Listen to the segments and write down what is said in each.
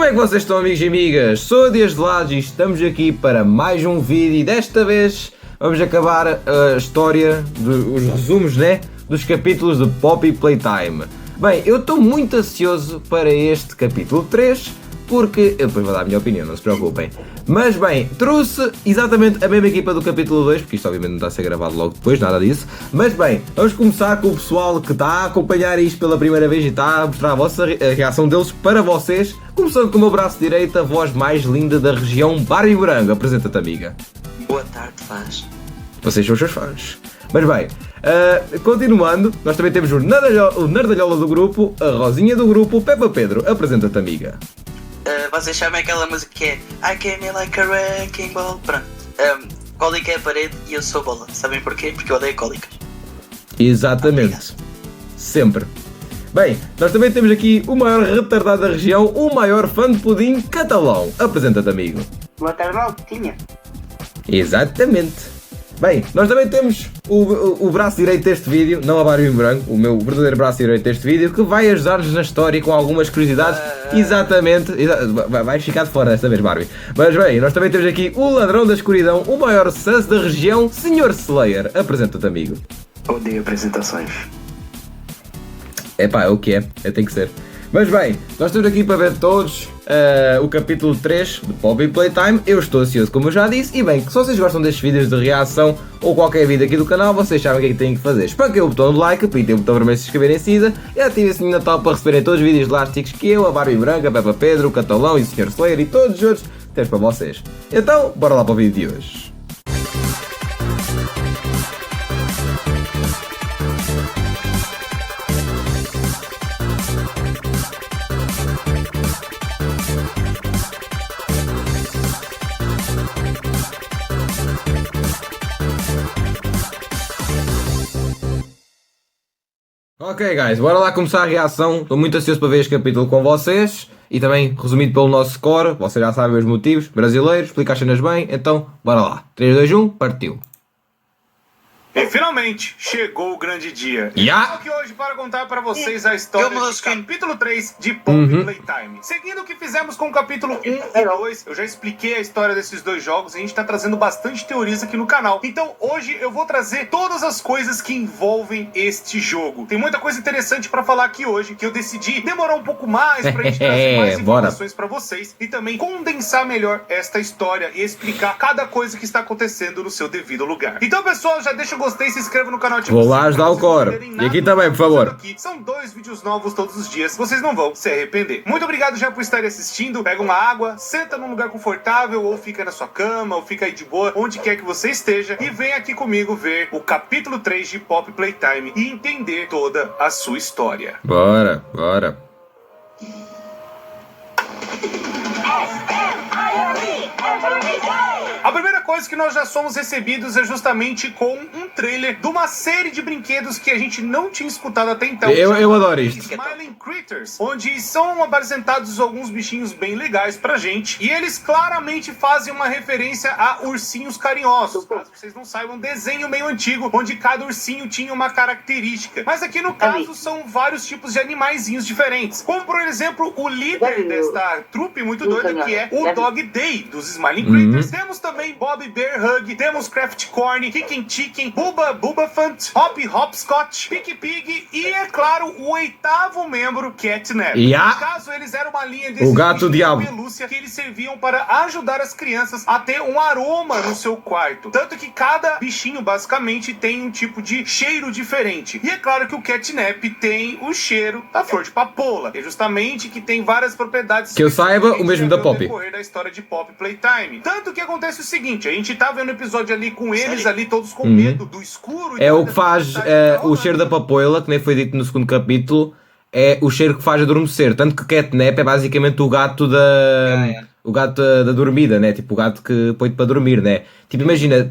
é que vocês estão, amigos e amigas? Sou a Dias de Lados e estamos aqui para mais um vídeo e desta vez vamos acabar a história, os resumos, né, dos capítulos de Poppy Playtime. Bem, eu estou muito ansioso para este capítulo 3, porque eu depois vou dar a minha opinião, não se preocupem. Mas bem, trouxe exatamente a mesma equipa do capítulo 2, porque isto obviamente não está a ser gravado logo depois, nada disso. Mas bem, vamos começar com o pessoal que está a acompanhar isto pela primeira vez e está a mostrar a reação deles para vocês. Começando com o meu braço direito, a voz mais linda da região, Barbie Morango. Apresenta-te, amiga. Boa tarde, fãs. Vocês são os seus fãs. Mas bem, continuando, nós também temos o Nerdalhola do grupo, a Rosinha do grupo, Peppa Pedro. Apresenta-te, amiga. Vocês sabem aquela música que é I came in like a wrecking ball? Pronto. Cólica é a parede e eu sou bola. Sabem porquê? Porque eu odeio cólica. Exatamente. Obrigado. Sempre. Bem, nós também temos aqui o maior retardado da região, o maior fã de pudim, Catalão. Apresenta-te, amigo. Boa tarde, Maltinha. Exatamente. Bem, nós também temos o braço direito deste vídeo, não a Barbie Branco, o meu verdadeiro braço direito deste vídeo, que vai ajudar-nos na história com algumas curiosidades. Exatamente. Vais ficar de fora desta vez, Barbie. Mas bem, nós também temos aqui o ladrão da escuridão, o maior sus da região, Sr. Slayer. Apresenta-te, amigo. Odeio apresentações. Epá, é o que é, tem que ser. Mas bem, nós estamos aqui para ver todos o capítulo 3 de Poppy Playtime. Eu estou ansioso, como eu já disse. E bem, se vocês gostam destes vídeos de reação ou qualquer vídeo aqui do canal, vocês sabem o que é que têm que fazer. Espanquem o botão de like, apitem o botão vermelho de se inscreverem em cima e ativem o sininho de Natal para receberem todos os vídeos elásticos que eu, a Barbie Branca, a Peppa Pedro, o Catalão e o Sr. Slayer e todos os outros temos para vocês. Então, bora lá para o vídeo de hoje. Ok, guys, bora lá começar a reação. Estou muito ansioso para ver este capítulo com vocês e também resumido pelo nosso score. Vocês já sabem os motivos, brasileiro, explica as cenas bem, então bora lá. 3, 2, 1, partiu. E finalmente chegou o grande dia. Ya! Estou aqui hoje para contar para vocês a história do capítulo 3 de Poppy Playtime. Seguindo o que fizemos com o capítulo 1 e 2, eu já expliquei a história desses dois jogos e a gente está trazendo bastante teorias aqui no canal. Então hoje eu vou trazer todas as coisas que envolvem este jogo. Tem muita coisa interessante para falar aqui hoje, que eu decidi demorar um pouco mais pra gente trazer mais informações para vocês e também condensar melhor esta história e explicar cada coisa que está acontecendo no seu devido lugar. Então, pessoal, já deixa o gostei, se inscreva no canal. Vou lá ajudar o core. E aqui também, por favor. São 2 vídeos novos todos os dias, vocês não vão se arrepender. Muito obrigado já por estarem assistindo. Pega uma água, senta num lugar confortável, ou fica na sua cama, ou fica aí de boa, onde quer que você esteja, e vem aqui comigo ver o capítulo 3 de Poppy Playtime e entender toda a sua história. Bora, bora. A primeira coisa que nós já somos recebidos é justamente com um trailer de uma série de brinquedos que a gente não tinha escutado até então. Eu adoro isto. Smiling Critters, onde são apresentados alguns bichinhos bem legais pra gente. E eles claramente fazem uma referência a ursinhos carinhosos. Caso vocês não saibam, um desenho meio antigo, onde cada ursinho tinha uma característica. Mas aqui no caso são vários tipos de animaizinhos diferentes. Como por exemplo, o líder desta trupe muito doida, que é o Dog Day dos Smiling Critters. Temos também Bob Bear Hug, temos Craft Corn, Kickin' Chicken, Bubba Fant, Hop Hopscotch, Pick Pig e, é claro, o 8º membro, Catnap. No caso, eles eram uma linha desses gato diabo de pelúcia que eles serviam para ajudar as crianças a ter um aroma no seu quarto. Tanto que cada bichinho, basicamente, tem um tipo de cheiro diferente. E é claro que o Catnap tem o cheiro da flor de papoula, que é justamente que tem várias propriedades que eu saiba, o mesmo da Poppy. Decorrer da história de Poppy Playtime. Tanto que acontece o seguinte, a gente tá vendo o episódio ali com eles ali todos com medo do escuro. É o que faz o cheiro da papoila, que nem foi dito no segundo capítulo, é o cheiro que faz adormecer. Tanto que Catnap é basicamente o gato o gato da dormida, né? Tipo o gato que põe-te para dormir, né? Tipo, imagina,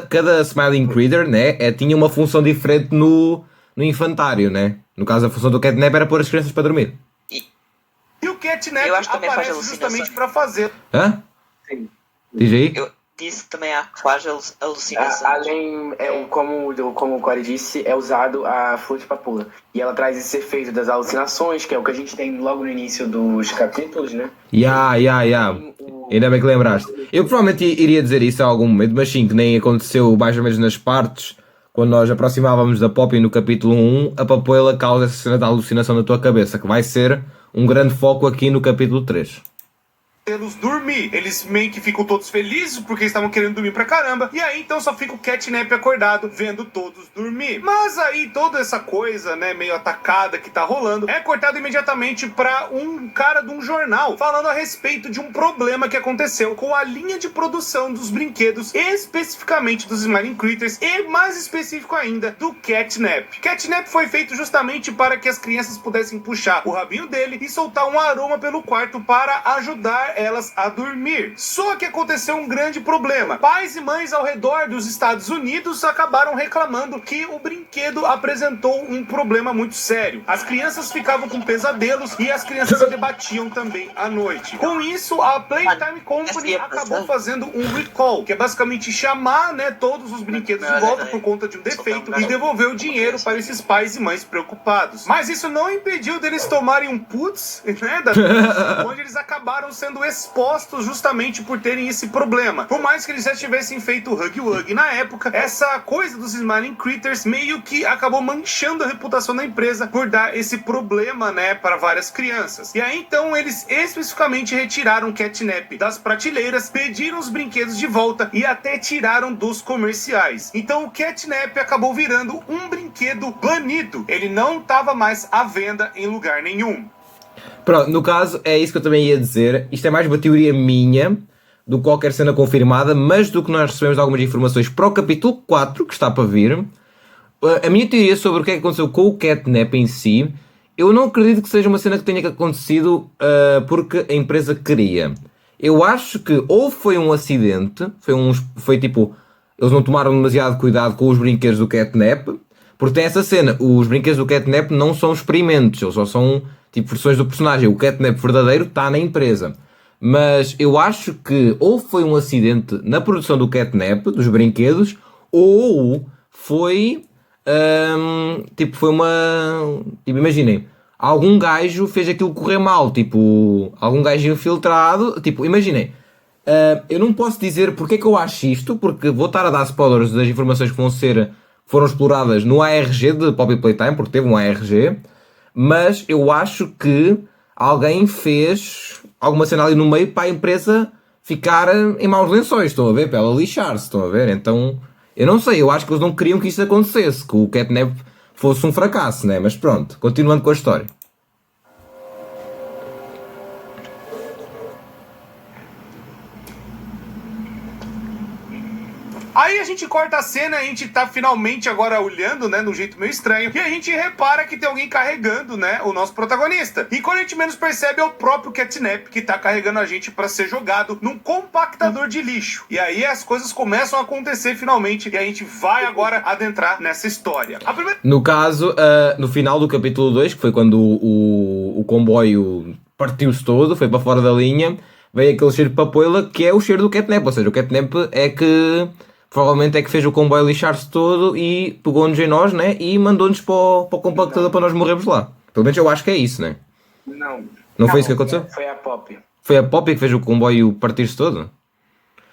cada Smiling Critter, né? Tinha uma função diferente no infantário, né? No caso, a função do Catnap era pôr as crianças para dormir. E o Catnap aparece justamente para fazer. Hã? Sim. Diz aí? disso também há faz alucinações. Além, como o Corey disse, é usado a flor de papoula. E ela traz esse efeito das alucinações, que é o que a gente tem logo no início dos capítulos, né? Ya. Ainda bem que lembraste. Eu provavelmente iria dizer isso a algum momento, mas sim, que nem aconteceu mais ou menos nas partes, quando nós aproximávamos da Poppy no capítulo 1, a papoila causa essa cena da alucinação na tua cabeça, que vai ser um grande foco aqui no capítulo 3. Eles dormir. Eles meio que ficam todos felizes porque estavam querendo dormir pra caramba. E aí então só fica o Catnap acordado vendo todos dormir. Mas aí toda essa coisa, né, meio atacada que tá rolando, é cortado imediatamente pra um cara de um jornal falando a respeito de um problema que aconteceu com a linha de produção dos brinquedos, especificamente dos Smiling Critters e mais específico ainda do Catnap. Catnap foi feito justamente para que as crianças pudessem puxar o rabinho dele e soltar um aroma pelo quarto para ajudar elas a dormir. Só que aconteceu um grande problema. Pais e mães ao redor dos Estados Unidos acabaram reclamando que o brinquedo apresentou um problema muito sério. As crianças ficavam com pesadelos e as crianças se debatiam também à noite. Com isso, a Playtime Company acabou fazendo um recall, que é basicamente chamar, né, todos os brinquedos de volta por conta de um defeito e devolver o dinheiro para esses pais e mães preocupados. Mas isso não impediu deles tomarem um putz, né, onde eles acabaram sendo expostos justamente por terem esse problema. Por mais que eles já tivessem feito o Huggy Wuggy na época, essa coisa dos Smiling Critters meio que acabou manchando a reputação da empresa por dar esse problema, né, para várias crianças. E aí então eles especificamente retiraram o Catnap das prateleiras, pediram os brinquedos de volta e até tiraram dos comerciais. Então o Catnap acabou virando um brinquedo banido. Ele não estava mais à venda em lugar nenhum. Pronto, no caso, é isso que eu também ia dizer. Isto é mais uma teoria minha do que qualquer cena confirmada, mas do que nós recebemos de algumas informações para o capítulo 4, que está para vir. A minha teoria sobre o que é que aconteceu com o Catnap em si, eu não acredito que seja uma cena que tenha acontecido porque a empresa queria. Eu acho que ou foi um acidente, foi tipo, eles não tomaram demasiado cuidado com os brinquedos do Catnap, porque tem essa cena, os brinquedos do Catnap não são experimentos, eles só são tipo versões do personagem. O Catnap verdadeiro está na empresa. Mas eu acho que ou foi um acidente na produção do Catnap, dos brinquedos, ou foi foi uma... Tipo, imaginem, algum gajo fez aquilo correr mal, tipo, algum gajo infiltrado, tipo, imaginem, eu não posso dizer porque é que eu acho isto, porque vou estar a dar spoilers das informações que foram exploradas no ARG de Poppy Playtime, porque teve um ARG, mas eu acho que alguém fez alguma cena ali no meio para a empresa ficar em maus lençóis, estão a ver? Para ela lixar-se, estão a ver? Então, eu não sei, eu acho que eles não queriam que isso acontecesse, que o Catnap fosse um fracasso, né? Mas pronto, continuando com a história. Aí a gente corta a cena, a gente tá finalmente agora olhando, né, de um jeito meio estranho, e a gente repara que tem alguém carregando, né, o nosso protagonista. E quando a gente menos percebe é o próprio Catnap que tá carregando a gente pra ser jogado num compactador de lixo. E aí as coisas começam a acontecer finalmente, e a gente vai agora adentrar nessa história. No caso, no final do capítulo 2, que foi quando o comboio partiu-se todo, foi para fora da linha, veio aquele cheiro de papoila que é o cheiro do Catnap, ou seja, o Catnap é que... Provavelmente é que fez o comboio lixar-se todo e pegou-nos em nós, né? E mandou-nos para o compactador para nós morrermos lá. Pelo menos eu acho que é isso, né? Não foi isso que aconteceu? Foi a Poppy. Foi a Poppy que fez o comboio partir-se todo?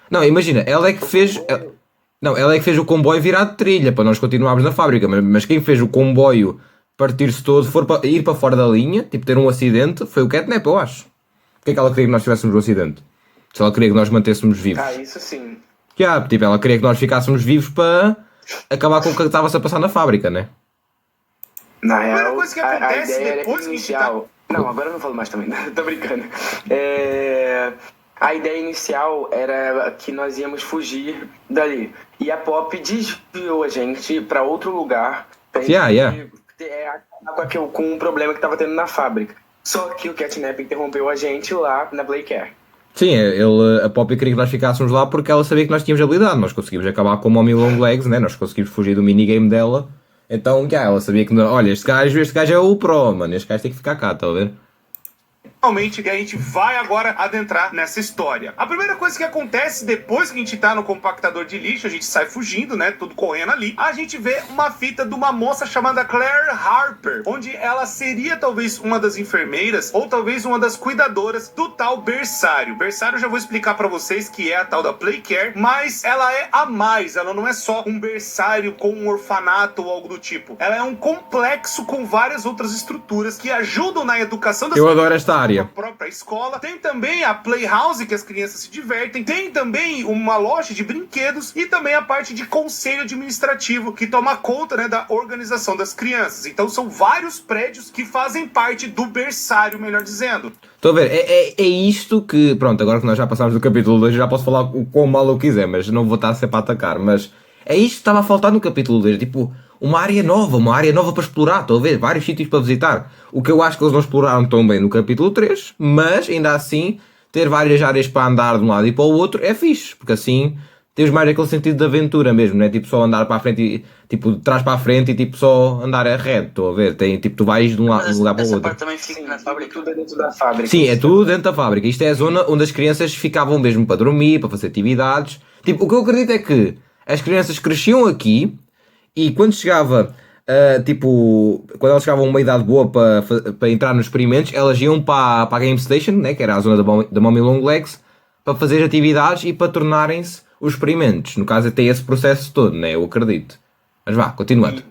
Não, imagina, ela é que fez... ela é que fez o comboio virar de trilha para nós continuarmos na fábrica. Mas quem fez o comboio partir-se todo, ir para fora da linha, tipo ter um acidente, foi o Catnap, eu acho. Porque é que ela queria que nós tivéssemos um acidente? Se ela queria que nós mantêssemos vivos. Isso sim. Tipo, ela queria que nós ficássemos vivos para acabar com o que estava-se a passar na fábrica, né? Na real, primeira coisa que acontece a ideia depois que inicial... Não, agora eu não falo mais também, tô brincando. A ideia inicial era que nós íamos fugir dali. E a Poppy desviou a gente para outro lugar. Com um problema que estava tendo na fábrica. Só que o Catnap interrompeu a gente lá na Playcare. Sim, a Poppy queria que nós ficássemos lá porque ela sabia que nós tínhamos habilidade. Nós conseguimos acabar com o Mommy Long Legs, né? Nós conseguimos fugir do minigame dela. Então, ela sabia que... Olha, este gajo é o pro, mano. Este gajo tem que ficar cá, está a ver? Realmente, e a gente vai agora adentrar nessa história. A primeira coisa que acontece depois que a gente tá no compactador de lixo, a gente sai fugindo, né? Tudo correndo ali. A gente vê uma fita de uma moça chamada Claire Harper, onde ela seria talvez uma das enfermeiras ou talvez uma das cuidadoras do tal berçário. Berçário eu já vou explicar pra vocês que é a tal da Playcare, mas ela é a mais. Ela não é só um berçário com um orfanato ou algo do tipo. Ela é um complexo com várias outras estruturas que ajudam na educação das Eu adoro esta área. a própria escola. Tem também a Playhouse, que as crianças se divertem. Tem também uma loja de brinquedos e também a parte de conselho administrativo, que toma conta, né, da organização das crianças. Então são vários prédios que fazem parte do berçário, melhor dizendo. Estou a ver, é isto que, pronto, agora que nós já passámos do capítulo 2, já posso falar o quão mal eu quiser, mas não vou estar sempre a atacar, mas é isto que estava a faltar no capítulo 2, tipo, uma área nova para explorar, estou a ver, vários sítios para visitar, o que eu acho que eles não exploraram tão bem no capítulo 3, mas ainda assim, ter várias áreas para andar de um lado e para o outro é fixe, porque assim temos mais aquele sentido de aventura mesmo, não é tipo só andar para a frente e, tipo, de trás para a frente e tipo só andar a reto, estou a ver, tem, tipo, tu vais de um lugar para o Essa outro. parte também fica na fábrica. Tudo é dentro da fábrica. Sim, é tudo dentro da fábrica. Isto é a zona onde as crianças ficavam mesmo para dormir, para fazer atividades. Tipo, o que eu acredito é que as crianças cresciam aqui e quando chegava, quando elas chegavam a uma idade boa para entrar nos experimentos, elas iam para a Game Station, né, que era a zona da Mommy Long Legs, para fazer atividades e para tornarem-se os experimentos. No caso, tem esse processo todo, né, eu acredito. Mas vá, continuando.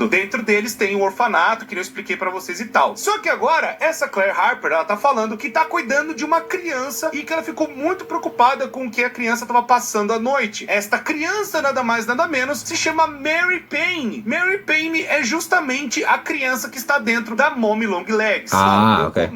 Dentro deles tem o orfanato, que eu expliquei pra vocês e tal. Só que agora, essa Claire Harper, ela tá falando que tá cuidando de uma criança e que ela ficou muito preocupada com o que a criança tava passando à noite. Esta criança, nada mais nada menos, se chama Mary Payne. Mary Payne é justamente a criança que está dentro da Mommy Long Legs. Ok.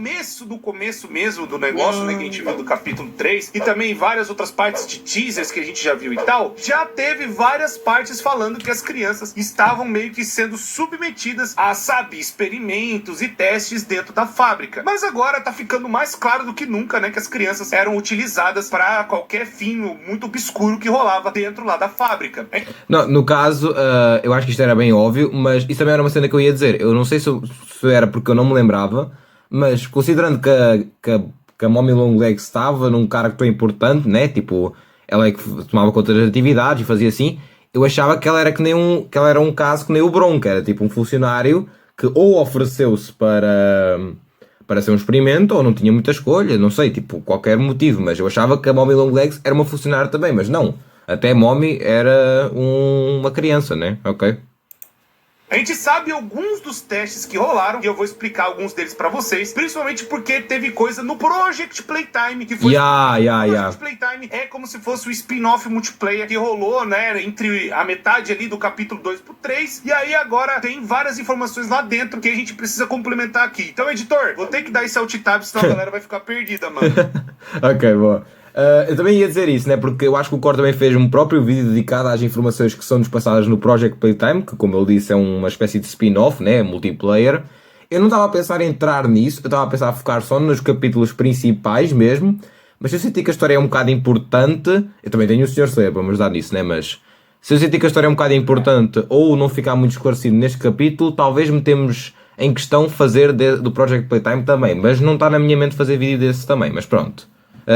No começo mesmo do negócio, né, que a gente viu do capítulo 3, e também várias outras partes de teasers que a gente já viu e tal, já teve várias partes falando que as crianças estavam meio que sendo submetidas a, sabe, experimentos e testes dentro da fábrica. Mas agora tá ficando mais claro do que nunca, né, que as crianças eram utilizadas para qualquer fim muito obscuro que rolava dentro lá da fábrica. Não, no caso, eu acho que isto era bem óbvio, mas isso também era uma cena que eu ia dizer. Eu não sei se era porque eu não me lembrava, mas considerando que a Mommy Long Legs estava num cargo tão importante, né, tipo, ela é que tomava conta das atividades e fazia assim, eu achava que ela era que ela era um caso que nem o Bronco, era tipo um funcionário que ou ofereceu-se para ser um experimento ou não tinha muita escolha, não sei, tipo, qualquer motivo, mas eu achava que a Mommy Long Legs era uma funcionária também, mas não, até a Mommy era uma criança, né, ok. A gente sabe alguns dos testes que rolaram e eu vou explicar alguns deles pra vocês, principalmente porque teve coisa no Project Playtime que foi... Project Playtime é como se fosse o spin-off multiplayer que rolou, né, entre a metade ali do capítulo 2 pro 3, e aí agora tem várias informações lá dentro que a gente precisa complementar aqui. Então, editor, vou ter que dar esse alt tab, senão a galera vai ficar perdida, mano. Ok, boa. Eu também ia dizer isso, né? Porque eu acho que o Core também fez um próprio vídeo dedicado às informações que são-nos passadas no Project Playtime, que, como ele disse, é uma espécie de spin-off, né? Multiplayer. Eu não estava a pensar em entrar nisso, eu estava a pensar a focar só nos capítulos principais mesmo, mas eu senti que a história é um bocado importante. Eu também tenho o Sr. Slayer para me ajudar nisso, né? Mas se eu senti que a história é um bocado importante ou não ficar muito esclarecido neste capítulo, talvez metemos em questão fazer do Project Playtime também, mas não está na minha mente fazer vídeo desse também, mas pronto.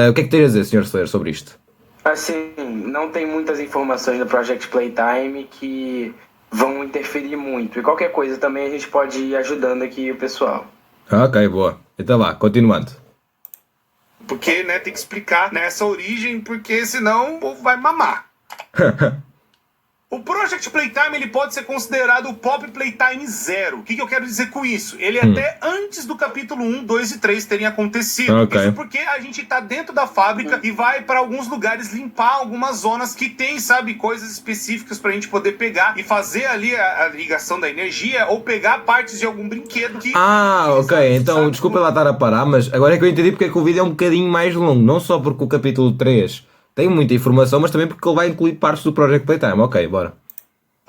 O que é que tem a dizer, Sr. Slayer, sobre isto? Assim, não tem muitas informações do Project Playtime que vão interferir muito. E qualquer coisa também a gente pode ir ajudando aqui o pessoal. Ok, boa. Então vá, continuando. Porque, né, tem que explicar, né, essa origem, porque senão o povo vai mamar. O Project Playtime ele pode ser considerado o Pop Playtime 0. O que eu quero dizer com isso? Ele é até antes do capítulo 1, 2 e 3 terem acontecido. Okay. Isso porque a gente tá dentro da fábrica e vai para alguns lugares limpar algumas zonas que tem, sabe, coisas específicas pra gente poder pegar e fazer ali a ligação da energia ou pegar partes de algum brinquedo que... Ok. Então, desculpa lá estar a parar, mas agora é que eu entendi porque é que o vídeo é um bocadinho mais longo. Não só porque o capítulo 3... tem muita informação, mas também porque ele vai incluir partes do Project Playtime. Ok, bora.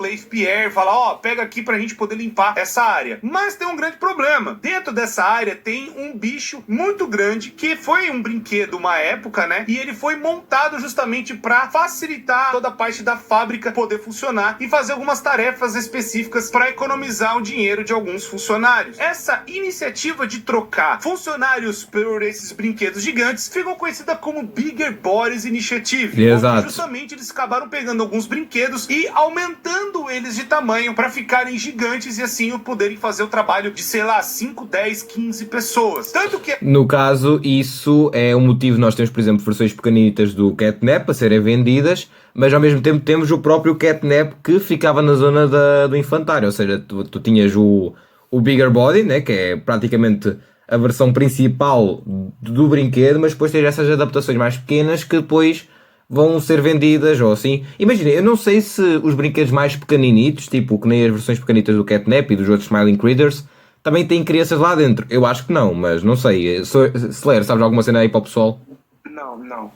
Leif Pierre fala, ó, pega aqui pra gente poder limpar essa área. Mas tem um grande problema. Dentro dessa área tem um bicho muito grande que foi um brinquedo uma época, né? E ele foi montado justamente pra facilitar toda a parte da fábrica poder funcionar e fazer algumas tarefas específicas pra economizar o dinheiro de alguns funcionários. Essa iniciativa de trocar funcionários por esses brinquedos gigantes ficou conhecida como Bigger Bodies Initiative. Exato. Justamente eles acabaram pegando alguns brinquedos e aumentando eles de tamanho para ficarem gigantes e assim poderem fazer o trabalho de, sei lá, 5, 10, 15 pessoas. Tanto que... No caso, isso é o motivo. Nós temos, por exemplo, versões pequenitas do Catnap a serem vendidas, mas ao mesmo tempo temos o próprio Catnap que ficava na zona do infantário. Ou seja, tu tinhas o Bigger Body, né, que é praticamente a versão principal do brinquedo, mas depois tens essas adaptações mais pequenas que depois vão ser vendidas ou assim. Imagina, eu não sei se os brinquedos mais pequeninitos, tipo que nem as versões pequenitas do Catnap e dos outros Smiling Critters, também têm crianças lá dentro. Eu acho que não, mas não sei. Slayer, sabes alguma cena aí para o pessoal? Não.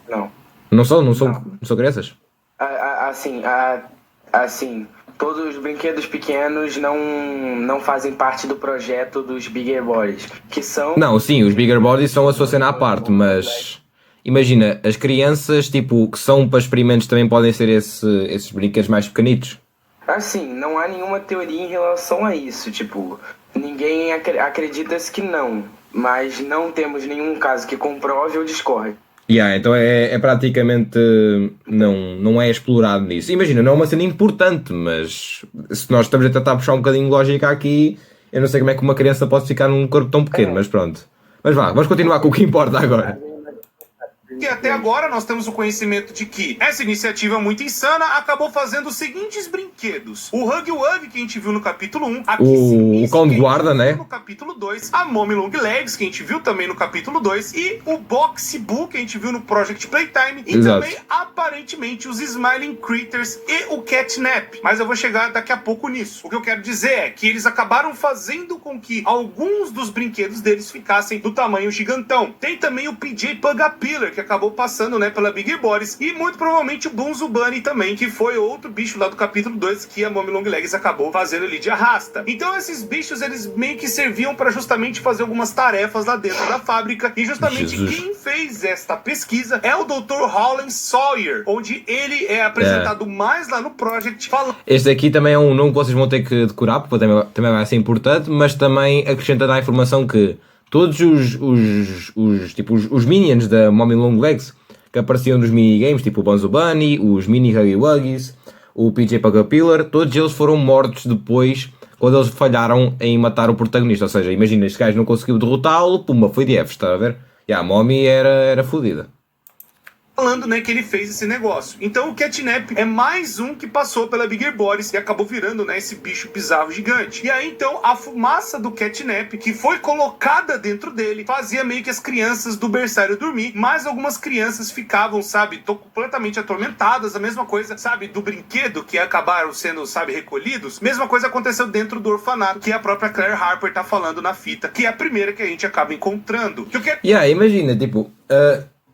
Não são crianças? Assim, todos os brinquedos pequenos não fazem parte do projeto dos Bigger Boys, que são... Não, sim, os Bigger Bodies são a sua cena à parte, mas... Imagina, as crianças, tipo, que são para experimentos também podem ser esses brinquedos mais pequenitos? Assim, não há nenhuma teoria em relação a isso, tipo, ninguém acredita-se que não, mas não temos nenhum caso que comprove ou discorde. Então é praticamente não é explorado nisso. Imagina, não é uma cena importante, mas se nós estamos a tentar puxar um bocadinho de lógica aqui, eu não sei como é que uma criança pode ficar num corpo tão pequeno, mas pronto. Mas vá, vamos continuar com o que importa agora. E até agora nós temos o conhecimento de que essa iniciativa muito insana acabou fazendo os seguintes brinquedos. O Huggy Wuggy, que a gente viu no capítulo 1. O cão de guarda, né? No capítulo 2. A Mommy Long Legs, que a gente viu também no capítulo 2. E o Boxy Boo, que a gente viu no Project Playtime. E Exato. Também, aparentemente, os Smiling Critters e o Catnap. Mas eu vou chegar daqui a pouco nisso. O que eu quero dizer é que eles acabaram fazendo com que alguns dos brinquedos deles ficassem do tamanho gigantão. Tem também o PJ Pugapillar, que acabou passando, né, pela Big Boris, e muito provavelmente o Bunzo Bunny também, que foi outro bicho lá do capítulo 2 que a Mommy Long Legs acabou fazendo ali de arrasta. Então esses bichos, eles meio que serviam para justamente fazer algumas tarefas lá dentro da fábrica, e justamente quem fez esta pesquisa é o Dr. Howland Sawyer, onde ele é apresentado mais lá no Project, falando... Este aqui também é um nome que vocês vão ter que decorar, porque também vai ser importante, mas também acrescentando a informação que todos os minions da Mommy Long Legs que apareciam nos minigames, tipo o Bunzo Bunny, os mini Huggy Wuggies, o PJ Pugapillar, todos eles foram mortos depois quando eles falharam em matar o protagonista. Ou seja, imagina, este gajo não conseguiu derrotá-lo, pumba, foi de F, está a ver? E a Mommy era fodida. Falando, né, que ele fez esse negócio. Então o Catnap é mais um que passou pela Bigger Boris e acabou virando, né, esse bicho bizarro gigante. E aí então a fumaça do Catnap que foi colocada dentro dele fazia meio que as crianças do berçário dormir, mas algumas crianças ficavam, sabe, completamente atormentadas. A mesma coisa, sabe, do brinquedo que acabaram sendo, sabe, recolhidos. Mesma coisa aconteceu dentro do orfanato, que a própria Claire Harper tá falando na fita, que é a primeira que a gente acaba encontrando. Imagina, tipo...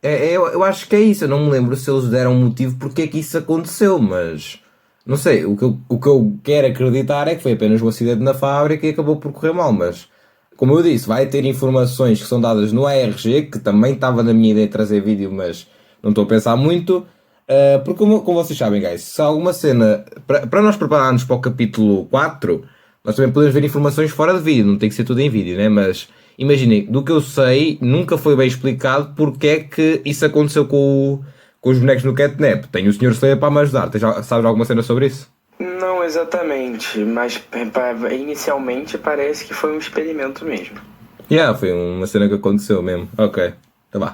eu acho que é isso, eu não me lembro se eles deram um motivo porque é que isso aconteceu, mas não sei, o que eu quero acreditar é que foi apenas um acidente na fábrica e acabou por correr mal, mas como eu disse, vai ter informações que são dadas no ARG, que também estava na minha ideia de trazer vídeo, mas não estou a pensar muito, porque como vocês sabem, guys, se há alguma cena, para nós prepararmos para o capítulo 4, nós também podemos ver informações fora de vídeo, não tem que ser tudo em vídeo, né? Mas imaginem, do que eu sei, nunca foi bem explicado porque é que isso aconteceu com os bonecos no Catnap. Tenho o Sr. Slayer para me ajudar. Sabes alguma cena sobre isso? Não exatamente, mas inicialmente parece que foi um experimento mesmo. Foi uma cena que aconteceu mesmo. Ok, tá bom.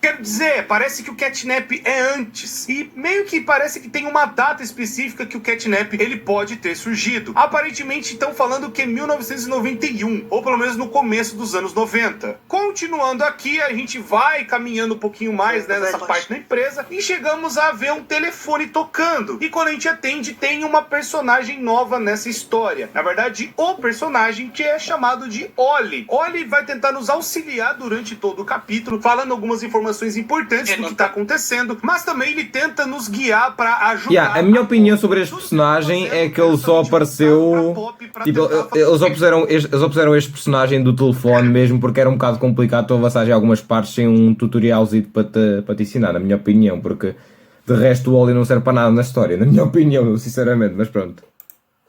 Quero dizer, parece que o Catnap é antes. E meio que parece que tem uma data específica que o Catnap ele pode ter surgido. Aparentemente estão falando que é 1991, ou pelo menos no começo dos anos 90. Continuando aqui, a gente vai caminhando um pouquinho mais, né, nessa parte da empresa e chegamos a ver um telefone tocando. E quando a gente atende, tem uma personagem nova nessa história. Na verdade, o personagem que é chamado de Oli. Oli vai tentar nos auxiliar durante todo o capítulo, falando algumas informações informações importantes do que tá acontecendo, mas também ele tenta nos guiar pra ajudar. A minha opinião sobre este personagem é que ele só apareceu. Tipo, eles opuseram este personagem do telefone mesmo porque era um bocado complicado tu avançar em algumas partes sem um tutorialzinho para te ensinar, na minha opinião, porque de resto o Oli não serve para nada na história, na minha opinião, sinceramente, mas pronto.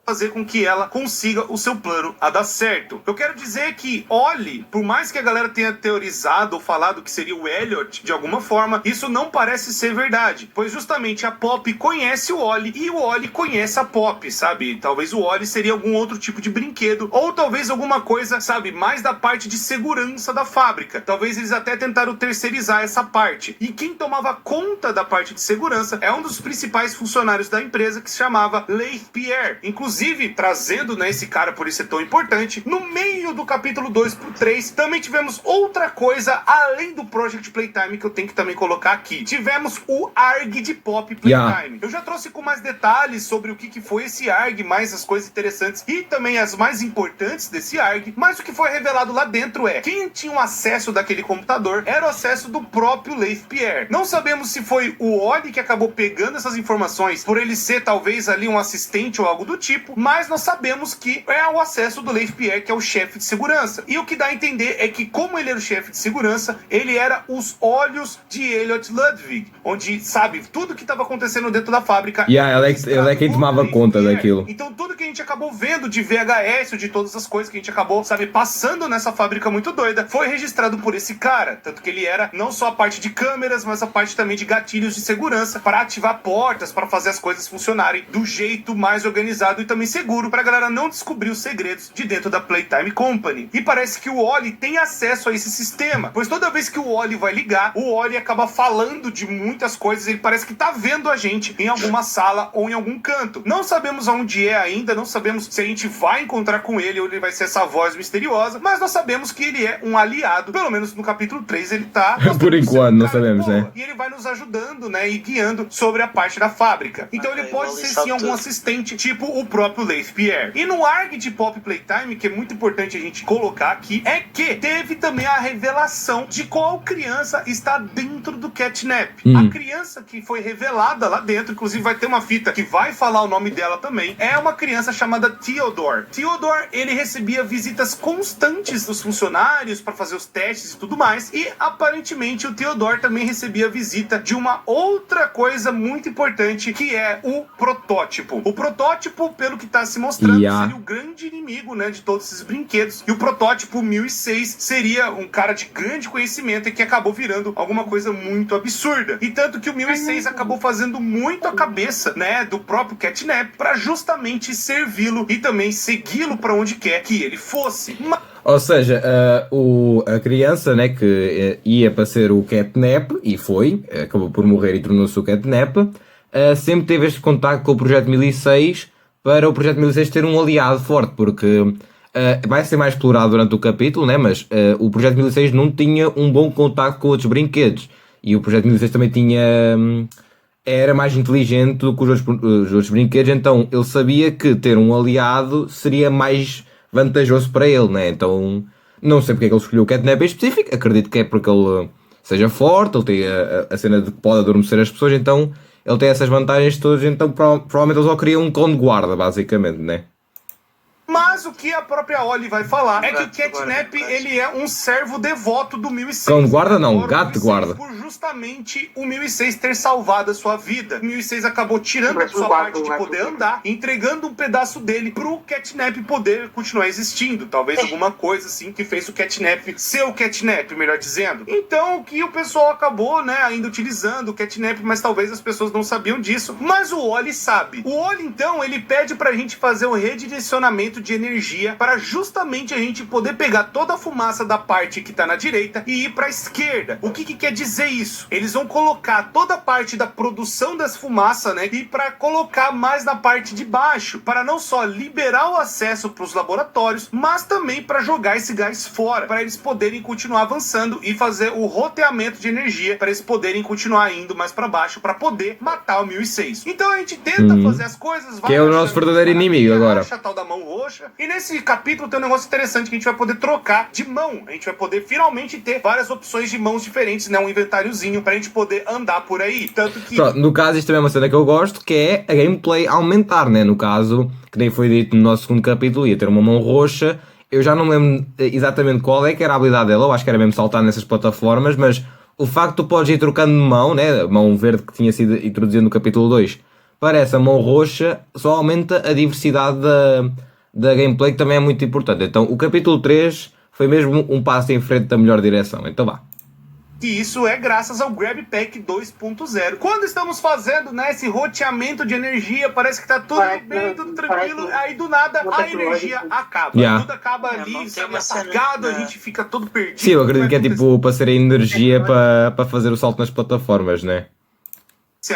Fazer com que ela consiga o seu plano a dar certo. Eu quero dizer que Oli, por mais que a galera tenha teorizado ou falado que seria o Elliot de alguma forma, isso não parece ser verdade, pois justamente a Pop conhece o Oli e o Oli conhece a Pop, sabe? Talvez o Oli seria algum outro tipo de brinquedo ou talvez alguma coisa, sabe, mais da parte de segurança da fábrica. Talvez eles até tentaram terceirizar essa parte. E quem tomava conta da parte de segurança é um dos principais funcionários da empresa que se chamava Leif Pierre. Inclusive, trazendo, né, esse cara por isso ser tão importante, no meio do capítulo 2 pro 3, também tivemos outra coisa além do Project Playtime que eu tenho que também colocar aqui. Tivemos o ARG de Pop Playtime. Eu já trouxe com mais detalhes sobre o que foi esse ARG, mais as coisas interessantes e também as mais importantes desse ARG, mas o que foi revelado lá dentro é quem tinha o acesso daquele computador era o acesso do próprio Leif Pierre. Não sabemos se foi o Oli que acabou pegando essas informações por ele ser talvez ali um assistente ou algo do tipo, mas nós sabemos que é o acesso do Leif Pierre, que é o chefe de segurança. E o que dá a entender é que, como ele era o chefe de segurança, ele era os olhos de Elliot Ludwig, onde, sabe, tudo que estava acontecendo dentro da fábrica. Ele é quem tomava conta daquilo. Então, tudo que a gente acabou vendo de VHS, de todas as coisas que a gente acabou, sabe, passando nessa fábrica muito doida, foi registrado por esse cara. Tanto que ele era não só a parte de câmeras, mas a parte também de gatilhos de segurança para ativar portas, para fazer as coisas funcionarem do jeito mais organizado e também seguro pra galera não descobrir os segredos de dentro da Playtime Company. E parece que o Oli tem acesso a esse sistema, pois toda vez que o Oli vai ligar, o Oli acaba falando de muitas coisas, ele parece que tá vendo a gente em alguma sala ou em algum canto. Não sabemos aonde é ainda, não sabemos se a gente vai encontrar com ele ou ele vai ser essa voz misteriosa, mas nós sabemos que ele é um aliado, pelo menos no capítulo 3 ele tá... Por enquanto, não sabemos, né? E ele vai nos ajudando, né, e guiando sobre a parte da fábrica. Então ele pode ser sim algum assistente, tipo o próprio Leif Pierre. E no ARG de Pop Playtime, que é muito importante a gente colocar aqui, é que teve também a revelação de qual criança está dentro do Catnap. A criança que foi revelada lá dentro, inclusive vai ter uma fita que vai falar o nome dela também, é uma criança chamada Theodore. Theodore, ele recebia visitas constantes dos funcionários para fazer os testes e tudo mais, e aparentemente o Theodore também recebia visita de uma outra coisa muito importante, que é o protótipo. O protótipo, pelo que tá se mostrando, seria o grande inimigo, né, de todos esses brinquedos. E o protótipo 1006 seria um cara de grande conhecimento e que acabou virando alguma coisa muito absurda. E tanto que o 1006 acabou fazendo muito a cabeça, né, do próprio Catnap para justamente servi-lo e também segui-lo para onde quer que ele fosse. Ou seja, a criança, né, que ia para ser o Catnap, e foi, acabou por morrer e tornou-se o Catnap, sempre teve este contacto com o Projeto 1006 para o Projeto 1006 ter um aliado forte, porque vai ser mais explorado durante o capítulo, né, mas o Projeto 1006 não tinha um bom contacto com outros brinquedos, e o Projeto 1006 também tinha... era mais inteligente do que os outros brinquedos, então ele sabia que ter um aliado seria mais vantajoso para ele, né? Então não sei porque é que ele escolheu o Catnap em específico, acredito que é porque ele seja forte, ele tem a cena de que pode adormecer as pessoas, então ele tem essas vantagens todas, então provavelmente ele só queria um cão de guarda, basicamente, né? Mas o que a própria Oli vai falar é que o Catnap, ele é um servo devoto do 1006. Cão de guarda não, gato de guarda. Por justamente o 1006 ter salvado a sua vida. O 1006 acabou tirando a sua parte de poder andar, entregando um pedaço dele pro Catnap poder continuar existindo. Talvez alguma coisa assim que fez o Catnap ser o Catnap, melhor dizendo. Então, o que o pessoal acabou, né, ainda utilizando o Catnap, mas talvez as pessoas não sabiam disso. Mas o Oli sabe. O Oli, então, ele pede pra gente fazer o redirecionamento de energia para justamente a gente poder pegar toda a fumaça da parte que tá na direita e ir para a esquerda. O que quer dizer isso? Eles vão colocar toda a parte da produção das fumaças, né, e para colocar mais na parte de baixo, para não só liberar o acesso para os laboratórios, mas também para jogar esse gás fora, para eles poderem continuar avançando e fazer o roteamento de energia, para eles poderem continuar indo mais para baixo, para poder matar o 1006. Então a gente tenta fazer as coisas, que é o nosso verdadeiro inimigo agora. Acha a tal da mão roxa, roxa. E nesse capítulo tem um negócio interessante que a gente vai poder trocar de mão. A gente vai poder finalmente ter várias opções de mãos diferentes, né? Um inventáriozinho pra gente poder andar por aí. Tanto que... Pronto, no caso, isto também é uma cena que eu gosto, que é a gameplay aumentar, né? No caso, que nem foi dito no nosso segundo capítulo, ia ter uma mão roxa. Eu já não me lembro exatamente qual é que era a habilidade dela, eu acho que era mesmo saltar nessas plataformas, mas o facto de tu podes ir trocando de mão, né? A mão verde que tinha sido introduzida no capítulo 2, para essa mão roxa, só aumenta a diversidade da gameplay, que também é muito importante. Então, o capítulo 3 foi mesmo um passo em frente da melhor direção. Então vá. E isso é graças ao Grab Pack 2.0. Quando estamos fazendo, né, esse roteamento de energia, parece que tá tudo bem, tudo tranquilo, aí do nada a energia acaba. Yeah. Tudo acaba ali, não tem sabe, uma cena, apagado, a né? gente fica todo perdido. Sim, eu acredito que é Vai tipo para ser a energia para fazer o salto nas plataformas, né?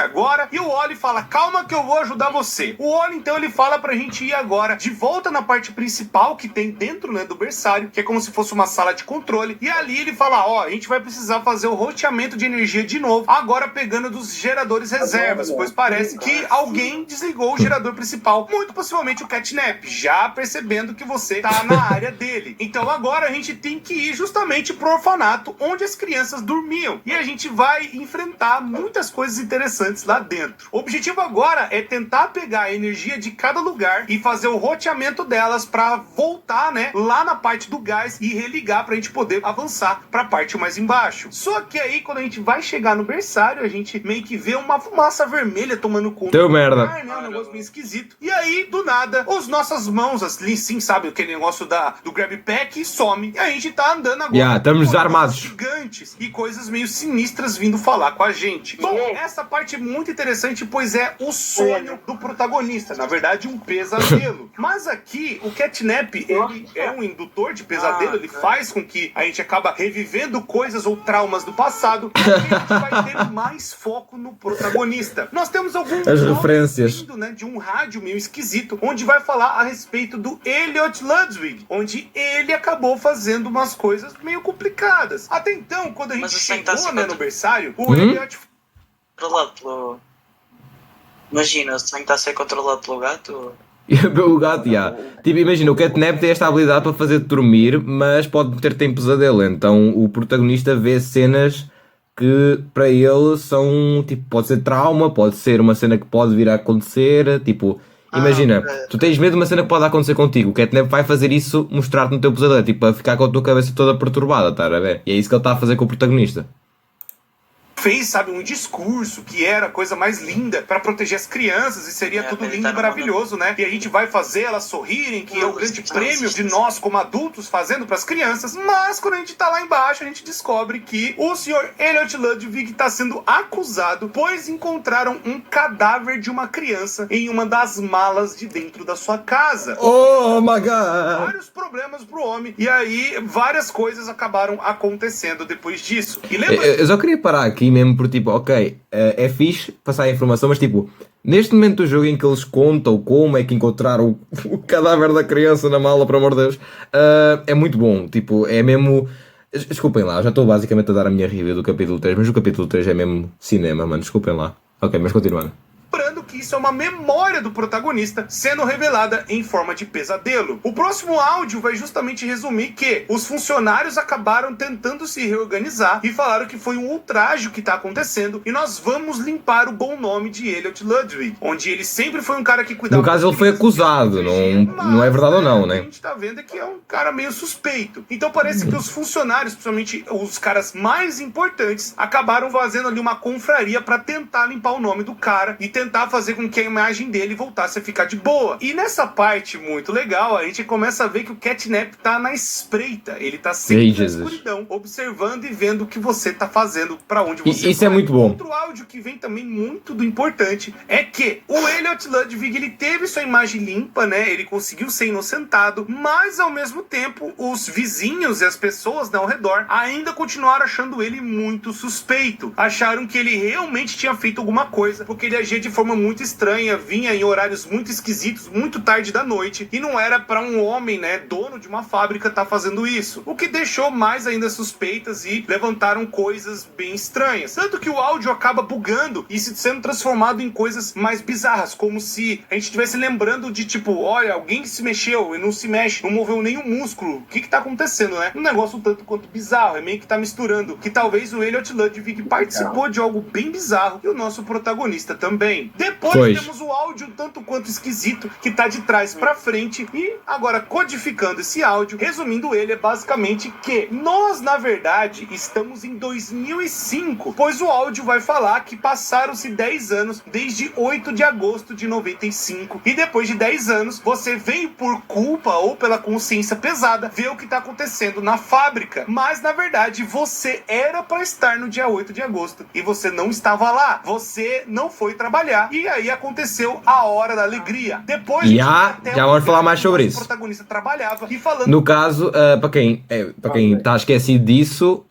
agora, e o Oli fala, calma que eu vou ajudar você. O Oli, então, ele fala pra gente ir agora de volta na parte principal que tem dentro, né, do berçário, que é como se fosse uma sala de controle, e ali ele fala, ó, a gente vai precisar fazer o roteamento de energia de novo, agora pegando dos geradores reservas, pois parece que alguém desligou o gerador principal, muito possivelmente o Catnap, já percebendo que você tá na área dele. Então agora a gente tem que ir justamente pro orfanato, onde as crianças dormiam, e a gente vai enfrentar muitas coisas interessantes lá dentro. O objetivo agora é tentar pegar a energia de cada lugar e fazer o roteamento delas para voltar, né, lá na parte do gás e religar pra gente poder avançar pra parte mais embaixo. Só que aí, quando a gente vai chegar no berçário, a gente meio que vê uma fumaça vermelha tomando conta Deu do merda. lugar, né, um negócio bem esquisito. E aí, do nada, as nossas mãos, assim, sim, sabe, aquele negócio do Grab Pack some. E a gente tá andando agora. Yeah, estamos com armados. gigantes e coisas meio sinistras vindo falar com a gente. Bom, essa parte é muito interessante, pois é o sonho do protagonista, na verdade um pesadelo. Mas aqui o Catnap, ele é um indutor de pesadelo, ele faz com que a gente acaba revivendo coisas ou traumas do passado, e a gente vai ter mais foco no protagonista. Nós temos alguns As nomes referências. vindo, né, de um rádio meio esquisito, onde vai falar a respeito do Elliot Ludwig, onde ele acabou fazendo umas coisas meio complicadas. Até então, quando a gente Mas o sonho tá chegou, se né, no contra- berçário, o Elliot Controlado pelo... Imagina, o sonho está a ser controlado pelo gato. O gato, yeah. Tipo, imagina, o Catnap tem esta habilidade para fazer dormir, mas pode ter-te em pesadelo. Então o protagonista vê cenas que para ele são, tipo, pode ser trauma, pode ser uma cena que pode vir a acontecer. Tipo, imagina, ok. tu tens medo de uma cena que pode acontecer contigo. O Catnap vai fazer isso, mostrar-te no teu pesadelo, tipo, a ficar com a tua cabeça toda perturbada, tá a ver? E é isso que ele está a fazer com o protagonista. fez, sabe, um discurso que era a coisa mais linda pra proteger as crianças e seria tudo lindo e maravilhoso, né? E a gente vai fazer elas sorrirem, que é o grande prêmio de nós como adultos fazendo pras crianças. Mas quando a gente tá lá embaixo, a gente descobre que o senhor Elliot Ludwig tá sendo acusado, pois encontraram um cadáver de uma criança em uma das malas de dentro da sua casa. Oh my god! Vários problemas pro homem. E aí, várias coisas acabaram acontecendo depois disso. E lembra... Eu só queria parar aqui mesmo por tipo, ok, é fixe passar a informação, mas tipo, neste momento do jogo em que eles contam como é que encontraram o cadáver da criança na mala, por amor de Deus, é muito bom. Tipo, é mesmo... Desculpem lá, já estou basicamente a dar a minha review do capítulo 3, mas o capítulo 3 é mesmo cinema, mano, desculpem lá. Ok, mas continuando. Lembrando que isso é uma memória do protagonista sendo revelada em forma de pesadelo. O próximo áudio vai justamente resumir que os funcionários acabaram tentando se reorganizar e falaram que foi um ultraje que está acontecendo e nós vamos limpar o bom nome de Elliot Ludwig, onde ele sempre foi um cara que cuidava... No caso ele foi acusado, não é verdade ou não, né? A gente tá vendo é que é um cara meio suspeito. Então parece que os funcionários, principalmente os caras mais importantes, acabaram fazendo ali uma confraria para tentar limpar o nome do cara e tentar fazer com que a imagem dele voltasse a ficar de boa. E nessa parte muito legal, a gente começa a ver que o Catnap tá na espreita. Ele tá sempre na escuridão, observando e vendo o que você tá fazendo, pra onde você Isso vai. É muito bom. Outro áudio que vem também muito do importante é que o Elliot Ludwig, ele teve sua imagem limpa, né? Ele conseguiu ser inocentado, mas ao mesmo tempo os vizinhos e as pessoas ao redor ainda continuaram achando ele muito suspeito. Acharam que ele realmente tinha feito alguma coisa, porque ele agia de forma muito muito estranha, vinha em horários muito esquisitos, muito tarde da noite, e não era pra um homem, né, dono de uma fábrica tá fazendo isso. O que deixou mais ainda suspeitas e levantaram coisas bem estranhas. Tanto que o áudio acaba bugando e sendo transformado em coisas mais bizarras, como se a gente estivesse lembrando de tipo, olha, alguém se mexeu e não se mexe, não moveu nenhum músculo. O que tá acontecendo, né? Um negócio um tanto quanto bizarro, é meio que tá misturando. Que talvez o Elliot Ludwig participou de algo bem bizarro e o nosso protagonista também. Depois temos o áudio tanto quanto esquisito que tá de trás pra frente e agora codificando esse áudio, resumindo ele, é basicamente que nós, na verdade, estamos em 2005, pois o áudio vai falar que passaram-se 10 anos desde 8 de agosto de 95 e depois de 10 anos você veio por culpa ou pela consciência pesada ver o que tá acontecendo na fábrica, mas na verdade você era pra estar no dia 8 de agosto e você não estava lá, você não foi trabalhar e aí aconteceu a hora da alegria. Depois já vamos falar mais sobre isso. O protagonista trabalhava e falando No caso, para quem está esquecido disso,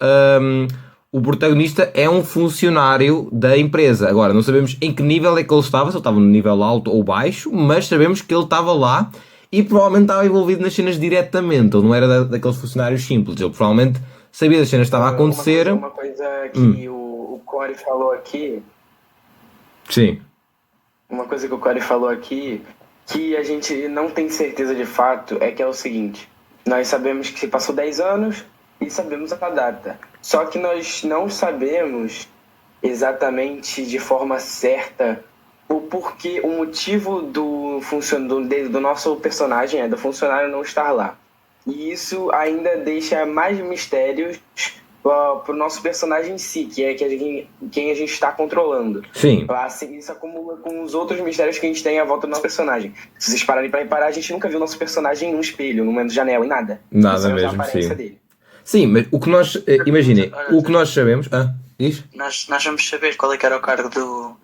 o protagonista é um funcionário da empresa. Agora, não sabemos em que nível é que ele estava, se ele estava no nível alto ou baixo, mas sabemos que ele estava lá e provavelmente estava envolvido nas cenas diretamente. Ele não era daqueles funcionários simples, ele provavelmente sabia das cenas que estavam a acontecer. Uma coisa que o Corey falou aqui. Sim. Uma coisa que o Corey falou aqui, que a gente não tem certeza de fato, é que é o seguinte: nós sabemos que se passou 10 anos e sabemos a data. Só que nós não sabemos exatamente de forma certa o porquê, o motivo do nosso personagem, do funcionário não estar lá. E isso ainda deixa mais mistérios pro nosso personagem em si, que é quem a gente está controlando. Sim. Assim, isso acumula com os outros mistérios que a gente tem à volta do nosso personagem. Se vocês pararem pra reparar, a gente nunca viu nosso personagem num espelho, numa janela, em nada. Nada mesmo, sim. Dele. Sim, mas o que nós... imaginem, o que nós sabemos... diz? Nós vamos saber qual é que era o cargo do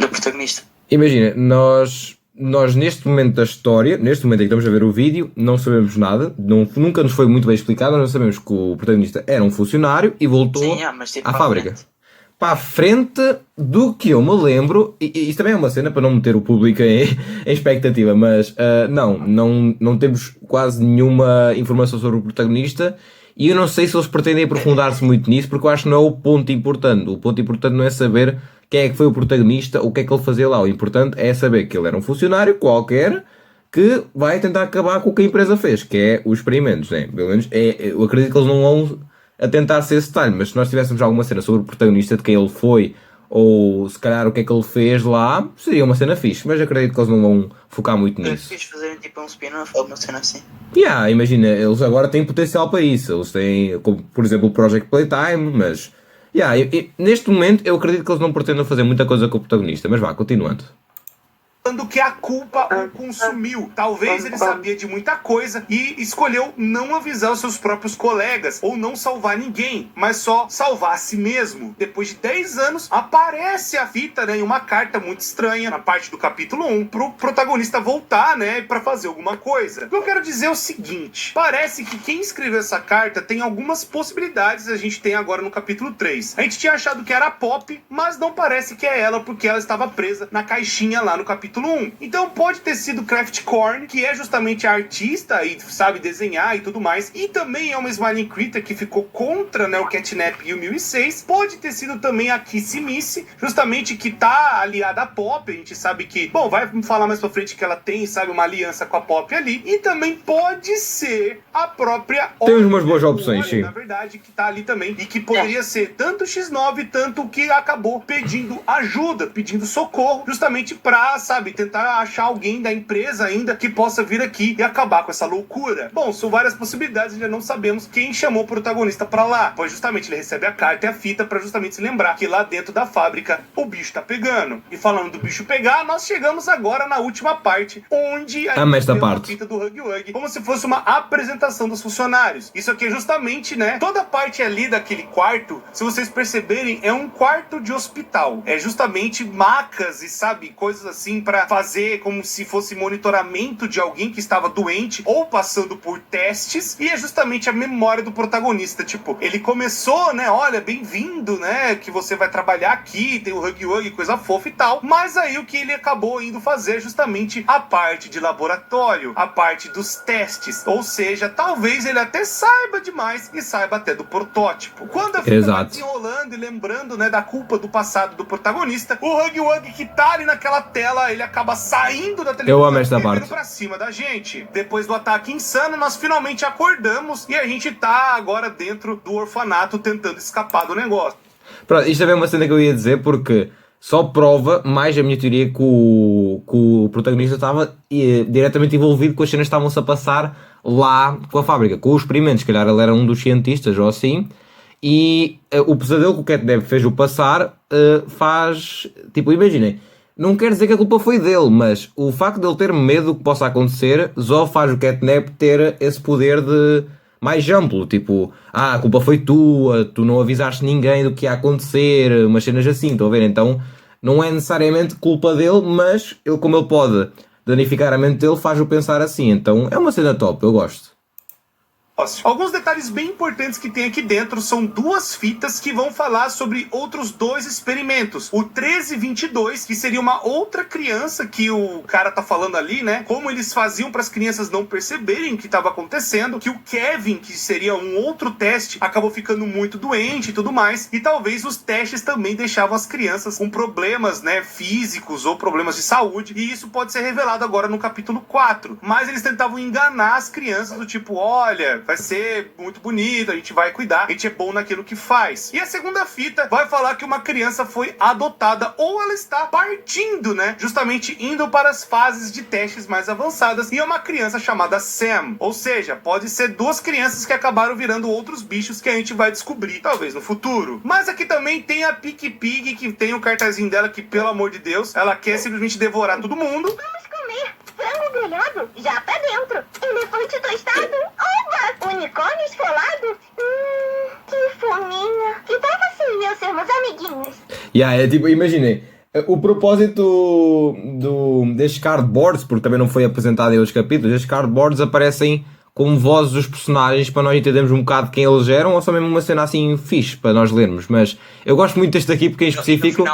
protagonista. Imagina, nós neste momento da história, neste momento em que estamos a ver o vídeo, não sabemos nada, nunca nos foi muito bem explicado, nós não sabemos que o protagonista era um funcionário e voltou mas tipo à fábrica. Para a frente do que eu me lembro, e isso também é uma cena para não meter o público em expectativa, mas não temos quase nenhuma informação sobre o protagonista e eu não sei se eles pretendem aprofundar-se muito nisso, porque eu acho que não é o ponto importante. O ponto importante não é saber quem é que foi o protagonista, o que é que ele fazia lá. O importante é saber que ele era um funcionário qualquer que vai tentar acabar com o que a empresa fez, que é os experimentos, né? Pelo menos eu acredito que eles não vão a tentar ser esse detalhe, mas se nós tivéssemos alguma cena sobre o protagonista, de quem ele foi, ou se calhar o que é que ele fez lá, seria uma cena fixe, mas acredito que eles não vão focar muito nisso. Quis fazer tipo um spin-off ou uma cena assim. Imagina, eles agora têm potencial para isso, eles têm, como, por exemplo, o Project Playtime, mas... neste momento eu acredito que eles não pretendam fazer muita coisa com o protagonista, mas vá, continuando. Que a culpa o consumiu. Talvez ele sabia de muita coisa e escolheu não avisar os seus próprios colegas ou não salvar ninguém, mas só salvar a si mesmo. Depois de 10 anos, aparece a fita, né, em uma carta muito estranha na parte do capítulo 1 pro protagonista voltar, né, pra fazer alguma coisa. O que eu quero dizer é o seguinte: parece que quem escreveu essa carta tem algumas possibilidades. A gente tem agora no capítulo 3. A gente tinha achado que era a Pop, mas não parece que é ela, porque ela estava presa na caixinha lá no capítulo 1. Então pode ter sido Craft Corn, que é justamente a artista e sabe desenhar e tudo mais, e também é uma Smiling Critter que ficou contra, né, o Catnap e o 1006. Pode ter sido também a Kissy Missy, justamente que tá aliada à Pop. A gente sabe que, bom, vai falar mais pra frente que ela tem, sabe, uma aliança com a Pop ali. E também pode ser a própria Temos umas boas opções, sim. Na verdade, que tá ali também, e que poderia ser tanto o X9, tanto que acabou pedindo ajuda, pedindo socorro, justamente pra, sabe, tentar achar alguém da empresa ainda que possa vir aqui e acabar com essa loucura. Bom, são várias possibilidades, ainda não sabemos quem chamou o protagonista pra lá, pois justamente ele recebe a carta e a fita pra justamente se lembrar que lá dentro da fábrica o bicho tá pegando. E falando do bicho pegar, nós chegamos agora na última parte, onde a gente tem uma fita do Hug Wug, como se fosse uma apresentação dos funcionários. Isso aqui é justamente, né, toda a parte ali daquele quarto, se vocês perceberem, é um quarto de hospital. É justamente macas e, sabe, coisas assim pra fazer como se fosse monitoramento de alguém que estava doente ou passando por testes, e é justamente a memória do protagonista. Tipo, ele começou, né, olha, bem-vindo, né, que você vai trabalhar aqui, tem o Huggy Wuggy, coisa fofa e tal, mas aí o que ele acabou indo fazer é justamente a parte de laboratório, a parte dos testes, ou seja, talvez ele até saiba demais e saiba até do protótipo. Quando a fita vai desenrolando e lembrando, né, da culpa do passado do protagonista, o Huggy Wuggy que tá ali naquela tela, ele acaba saindo da televisão. Eu amo esta parte. Pra cima da gente. Depois do ataque insano, nós finalmente acordamos e a gente tá agora dentro do orfanato tentando escapar do negócio. Pronto, isto também é uma cena que eu ia dizer porque só prova mais a minha teoria que o protagonista estava diretamente envolvido com as cenas que estavam-se a passar lá com a fábrica, com os experimentos. Se calhar ele era um dos cientistas ou assim. E o pesadelo que o Catnap fez-o passar faz... Tipo, imaginem, não quer dizer que a culpa foi dele, mas o facto de ele ter medo do que possa acontecer só faz o Catnap ter esse poder de mais amplo. Tipo, a culpa foi tua, tu não avisaste ninguém do que ia acontecer, umas cenas assim, estão a ver? Então não é necessariamente culpa dele, mas ele, como ele pode danificar a mente dele, faz-o pensar assim. Então é uma cena top, eu gosto. Alguns detalhes bem importantes que tem aqui dentro são duas fitas que vão falar sobre outros dois experimentos. O 1322, que seria uma outra criança que o cara tá falando ali, né? Como eles faziam para as crianças não perceberem o que estava acontecendo. Que o Kevin, que seria um outro teste, acabou ficando muito doente e tudo mais. E talvez os testes também deixavam as crianças com problemas, né, físicos ou problemas de saúde. E isso pode ser revelado agora no capítulo 4. Mas eles tentavam enganar as crianças do tipo, olha, vai ser muito bonito, a gente vai cuidar, a gente é bom naquilo que faz. E a segunda fita vai falar que uma criança foi adotada ou ela está partindo, né? Justamente indo para as fases de testes mais avançadas, e é uma criança chamada Sam. Ou seja, pode ser duas crianças que acabaram virando outros bichos que a gente vai descobrir, talvez no futuro. Mas aqui também tem a Pick Pig, que tem o cartazinho dela que, pelo amor de Deus, ela quer simplesmente devorar todo mundo. Vamos comer frango grelhado já tá dentro. Elefante tostado, oba! Unicórnio esfolado, que fominha. Que tal você e eu sermos amiguinhos? É tipo, imaginem, o propósito destes cardboards, porque também não foi apresentado em outros capítulos, estes cardboards aparecem como vozes dos personagens para nós entendermos um bocado quem eles eram, ou só mesmo uma cena assim fixe para nós lermos. Mas eu gosto muito deste aqui porque em específico...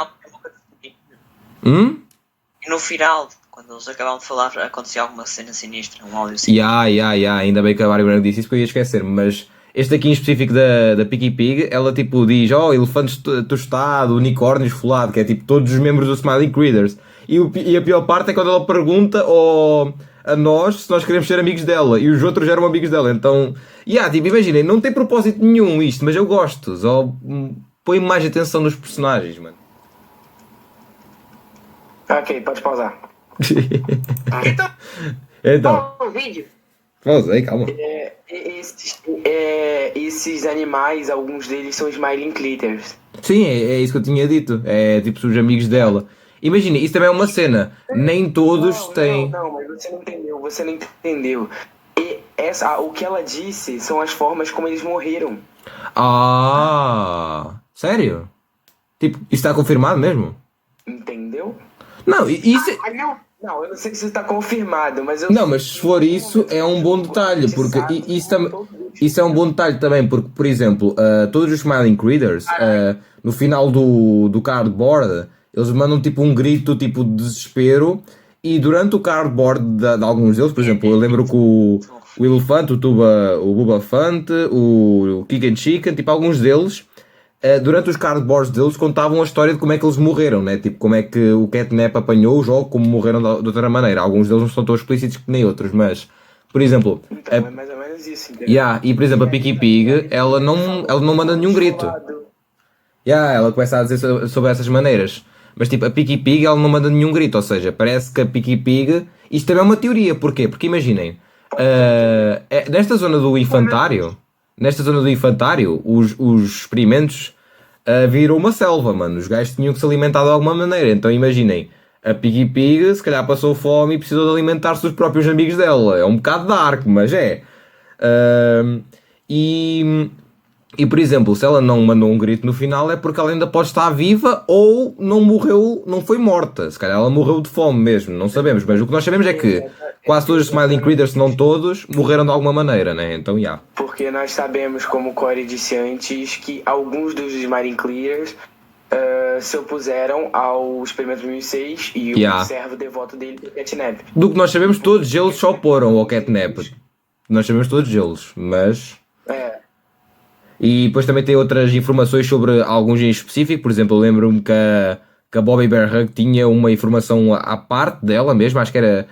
E no final, quando eles acabam de falar, acontecia alguma cena sinistra, um áudio assim. Ainda bem que a Bárbara Branco disse isso porque eu ia esquecer, mas este aqui em específico da Picky Pig, ela tipo diz, elefante tostado, unicórnio esfolado, que é tipo todos os membros do Smiling Critters. E a pior parte é quando ela pergunta a nós se nós queremos ser amigos dela, e os outros já eram amigos dela, então... tipo, imaginem, não tem propósito nenhum isto, mas eu gosto, só põe mais atenção nos personagens, mano. Ok, pode pausar. Então... O vídeo. Pausa aí, calma. Esses animais, alguns deles são Smiling Critters. Sim, é isso que eu tinha dito. É tipo os amigos dela. Imagina, isso também é uma cena. Nem todos têm. Não, mas você não entendeu. O que ela disse são as formas como eles morreram. Sério? Tipo, isso está confirmado mesmo? Entendeu? Não, isso. Não, eu não sei se está confirmado, mas eu... Não, mas se for isso, é um bom detalhe, porque isso é um bom detalhe também, porque, por exemplo, todos os Smiling Critters, no final do cardboard, eles mandam tipo um grito tipo de desespero, e durante o cardboard de alguns deles, por exemplo, eu lembro que o elefante, o Bubba Fante, o Kick and Chicken, tipo alguns deles, durante os cardboards deles contavam a história de como é que eles morreram, né? Tipo, como é que o Catnap apanhou o jogo, como morreram de outra maneira. Alguns deles não são tão explícitos que nem outros, mas, por exemplo... Então, é mais ou menos isso, entendeu? E, por exemplo, a Picky Pig, ela não manda nenhum grito. Ela começa a dizer sobre essas maneiras. Mas, tipo, a Picky Pig, ela não manda nenhum grito. Ou seja, parece que a Picky Pig... Isto também é uma teoria. Porquê? Porque, imaginem, nesta zona do infantário... os experimentos viram uma selva, mano. Os gajos tinham que se alimentar de alguma maneira. Então imaginem, a Piggy Pig se calhar passou fome e precisou de alimentar-se dos próprios amigos dela. É um bocado dark, mas é. E, por exemplo, se ela não mandou um grito no final é porque ela ainda pode estar viva ou não morreu, não foi morta. Se calhar ela morreu de fome mesmo, não sabemos. Mas o que nós sabemos é que quase todos os Smiling Critters, se não todos, morreram de alguma maneira, né? Então, já. Porque nós sabemos, como o Corey disse antes, que alguns dos Smiling Critters se opuseram ao experimento 2006 e o servo devoto dele, o Catnap. Do que nós sabemos, todos eles só oporam ao Catnap. Nós sabemos todos eles, mas... E depois também tem outras informações sobre alguns em específico. Por exemplo, eu lembro-me que a Bobby Bear Hug tinha uma informação à parte dela mesmo, acho que era...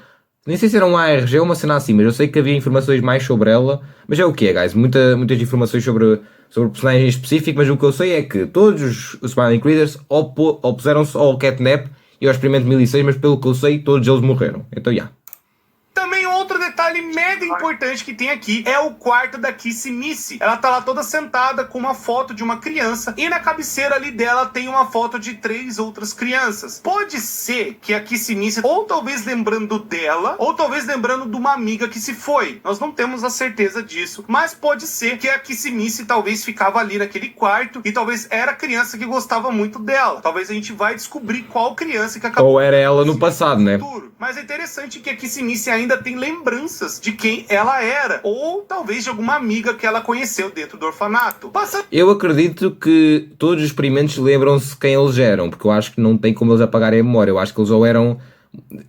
Nem sei se era um ARG ou uma cena assim, mas eu sei que havia informações mais sobre ela. Mas é o que é, guys? Muitas informações sobre o personagem em específico, mas o que eu sei é que todos os Smiling Critters opuseram-se ao Catnap e ao experimento 2006, mas pelo que eu sei, todos eles morreram. Então, já. Também outro detalhe mega importante que tem aqui é o quarto da Kissy Missy. Ela tá lá toda sentada com uma foto de uma criança e na cabeceira ali dela tem uma foto de 3 outras crianças. Pode ser que a Kissy Missy, ou talvez lembrando dela, ou talvez lembrando de uma amiga que se foi. Nós não temos a certeza disso, mas pode ser que a Kissy Missy talvez ficava ali naquele quarto e talvez era a criança que gostava muito dela. Talvez a gente vai descobrir qual criança que acabou... Ou era ela no passado, né? Mas é interessante que a Kissy Missy ainda tem lembranças de quem ela era, ou talvez de alguma amiga que ela conheceu dentro do orfanato. Eu acredito que todos os experimentos lembram-se quem eles eram, porque eu acho que não tem como eles apagarem a memória. Eu acho que eles ou eram...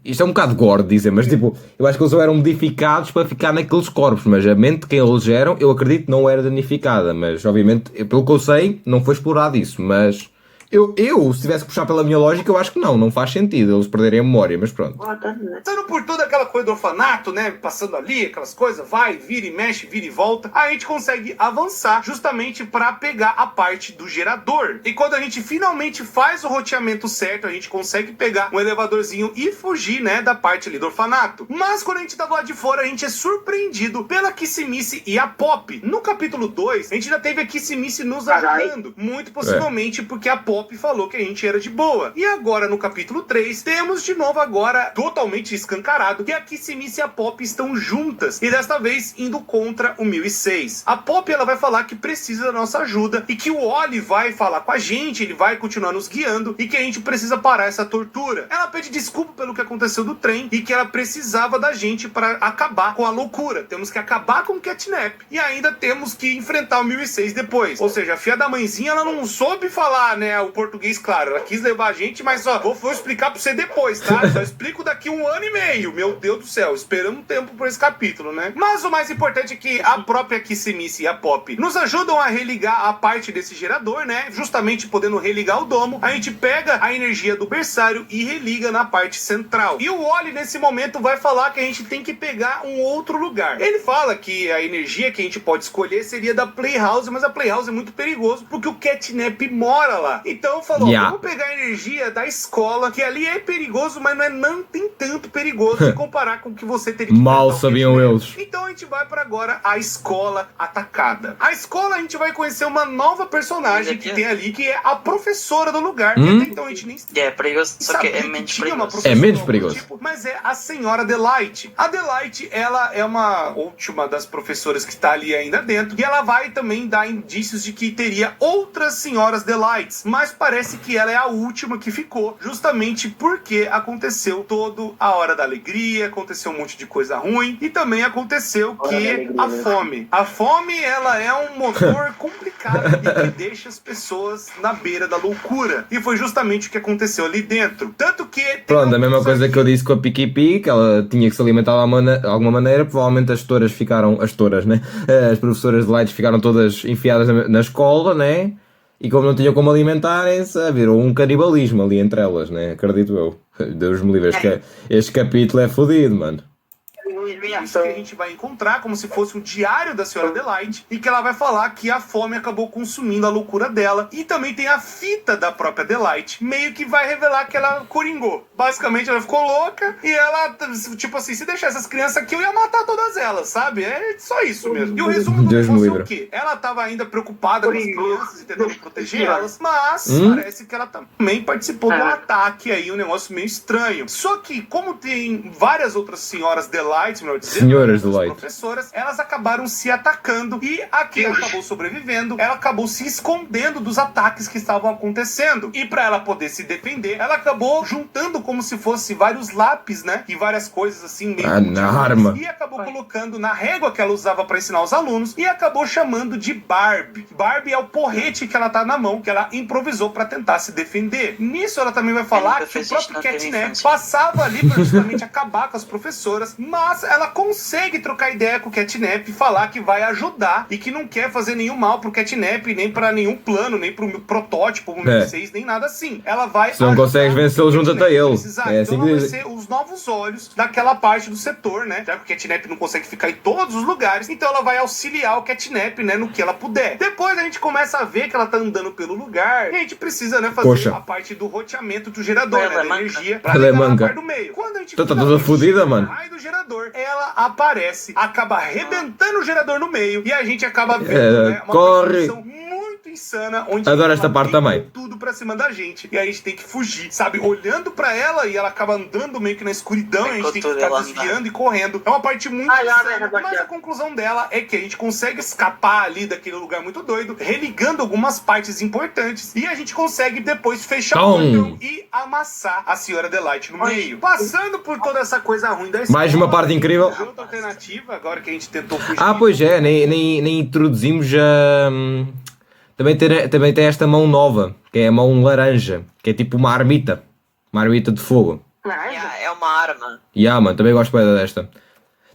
Isto é um bocado gore dizer, mas tipo, eu acho que eles ou eram modificados para ficar naqueles corpos, mas a mente de quem eles eram, eu acredito que não era danificada, mas obviamente, pelo que eu sei, não foi explorado isso, mas... Eu, se tivesse que puxar pela minha lógica, eu acho que não faz sentido eles perderem a memória, mas pronto. Passando por toda aquela coisa do orfanato, né, passando ali, aquelas coisas, vai, vira e mexe, vira e volta, a gente consegue avançar justamente para pegar a parte do gerador. E quando a gente finalmente faz o roteamento certo, a gente consegue pegar um elevadorzinho e fugir, né, da parte ali do orfanato. Mas quando a gente tá do lado de fora, a gente é surpreendido pela Kissy Missy e a Pop. No capítulo 2, a gente já teve a Kissy Missy nos ajudando, muito possivelmente porque a Pop falou que a gente era de boa. E agora no capítulo 3, temos de novo agora totalmente escancarado que a Kissy Missy e a Pop estão juntas e desta vez indo contra o 1006. A Pop ela vai falar que precisa da nossa ajuda e que o Oli vai falar com a gente, ele vai continuar nos guiando e que a gente precisa parar essa tortura. Ela pede desculpa pelo que aconteceu do trem e que ela precisava da gente para acabar com a loucura. Temos que acabar com o Catnap e ainda temos que enfrentar o 1006 depois. Ou seja, a filha da mãezinha ela não soube falar, né, o português, claro, ela quis levar a gente, mas só vou explicar pra você depois, tá? Só explico daqui 1 ano e meio, meu Deus do céu, esperando um tempo por esse capítulo, né? Mas o mais importante é que a própria Kissy Missy e a Pop nos ajudam a religar a parte desse gerador, né? Justamente podendo religar o domo, a gente pega a energia do berçário e religa na parte central. E o Oli, nesse momento, vai falar que a gente tem que pegar um outro lugar. Ele fala que a energia que a gente pode escolher seria da Playhouse, mas a Playhouse é muito perigoso, porque o Catnap mora lá. Então falou, vamos pegar a energia da escola, que ali é perigoso, mas não tem tanto perigoso se comparar com o que você teria que mal sabiam eles. Então a gente vai para agora a escola atacada. A escola a gente vai conhecer uma nova personagem que tem ali, que é a professora do lugar. Que até então a gente nem é perigoso, só que é menos perigoso. É menos perigoso. Tipo, mas é a senhora Delight. A Delight, ela é uma última das professoras que está ali ainda dentro, e ela vai também dar indícios de que teria outras senhoras Delights, mas parece que ela é a última que ficou, justamente porque aconteceu toda a hora da alegria, aconteceu um monte de coisa ruim, e também aconteceu que a fome. A fome, ela é um motor complicado e que deixa as pessoas na beira da loucura. E foi justamente o que aconteceu ali dentro. Tanto que... Pronto, a mesma coisa que eu disse com a Piki Piki, que ela tinha que se alimentar de alguma maneira, provavelmente as touras ficaram... As touras, né? As professoras de Lights ficaram todas enfiadas na escola, né? E como não tinham como alimentarem-se, virou um canibalismo ali entre elas, né? Acredito eu. Deus me livre, este capítulo é fodido, mano. Isso que a gente vai encontrar como se fosse um diário da senhora Delight, e que ela vai falar que a fome acabou consumindo a loucura dela, e também tem a fita da própria Delight, meio que vai revelar que ela coringou. Basicamente ela ficou louca e ela, tipo assim, se deixar essas crianças aqui eu ia matar todas elas, sabe? É só isso mesmo. E o resumo do negócio é o quê? Ela tava ainda preocupada com as crianças e tentando proteger elas, mas parece que ela também participou do ataque aí, um negócio meio estranho. Só que como tem várias outras senhoras Delight Delight, melhor dizendo, Senhoras as Delight. professoras, elas acabaram se atacando e a que acabou sobrevivendo, ela acabou se escondendo dos ataques que estavam acontecendo. E pra ela poder se defender, ela acabou juntando como se fosse vários lápis, né? E várias coisas assim, meio Na arma. e acabou colocando na régua que ela usava pra ensinar os alunos e acabou chamando de Barbie. Barbie é o porrete que ela tá na mão, que ela improvisou pra tentar se defender. Nisso ela também vai falar que o próprio Catnap passava ali pra justamente acabar com as professoras, mas ela consegue trocar ideia com o Catnap e falar que vai ajudar e que não quer fazer nenhum mal pro Catnap, nem pra nenhum plano, nem pro protótipo, pro 1006, nem nada assim. Ela vai Se não consegues vencê-lo, junta-te a ele. É assim então que ela vai dizem. ser os novos olhos daquela parte do setor, né? Já que o Catnap não consegue ficar em todos os lugares, então ela vai auxiliar o Catnap, né, no que ela puder. Depois a gente começa a ver que ela tá andando pelo lugar e a gente precisa, né, fazer Poxa. a parte do roteamento do gerador, Ela né, é da manca. energia pra Ela é ligar na manca. parte do meio. Quando a gente Tá toda finalmente fodida, chega no mano. raio do gerador, ela aparece, acaba arrebentando o gerador no meio e a gente acaba vendo, né, uma corre. perseguição muito insana, onde Adoro ela esta parte vem também. com tudo pra cima da gente e a gente tem que fugir, sabe, olhando pra ela e ela acaba andando meio que na escuridão e a gente tem que ficar ela desviando e correndo. É uma parte muito insana, mas a conclusão dela é que a gente consegue escapar ali daquele lugar muito doido, religando algumas partes importantes e a gente consegue depois fechar o portão e amassar a senhora Delight no meio. Passando por toda essa coisa ruim da escola. Mais uma parte incrível. Outra alternativa, agora que a gente tentou fugir. Ah, pois é, nem introduzimos a. Também tem esta mão nova, que é a mão laranja, que é tipo uma armita de fogo. Yeah, é uma arma. Mano, também gosto bem desta.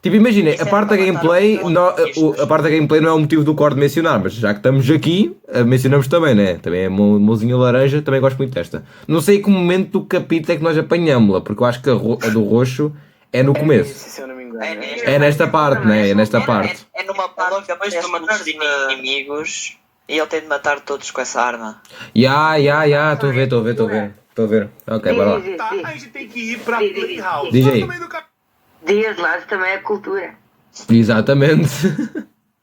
Tipo, imagina, Isso a é parte da para gameplay, matar os a parte da gameplay não é o motivo do core de mencionar, mas já que estamos aqui, mencionamos também, né? Também é uma mãozinha laranja, também gosto muito desta. Não sei que momento do capítulo é que nós apanhamos-la, porque eu acho que a do roxo é no começo. Se eu não me engano. É nesta parte, né? É nesta parte. É numa parte que depois de matar os inimigos e ele tem de matar todos com essa arma. Estou a ver. Ok, bora lá. Tá, a gente tem que ir pra Playhouse. Diz Só aí. no meio do Dias lá também é cultura. Exatamente.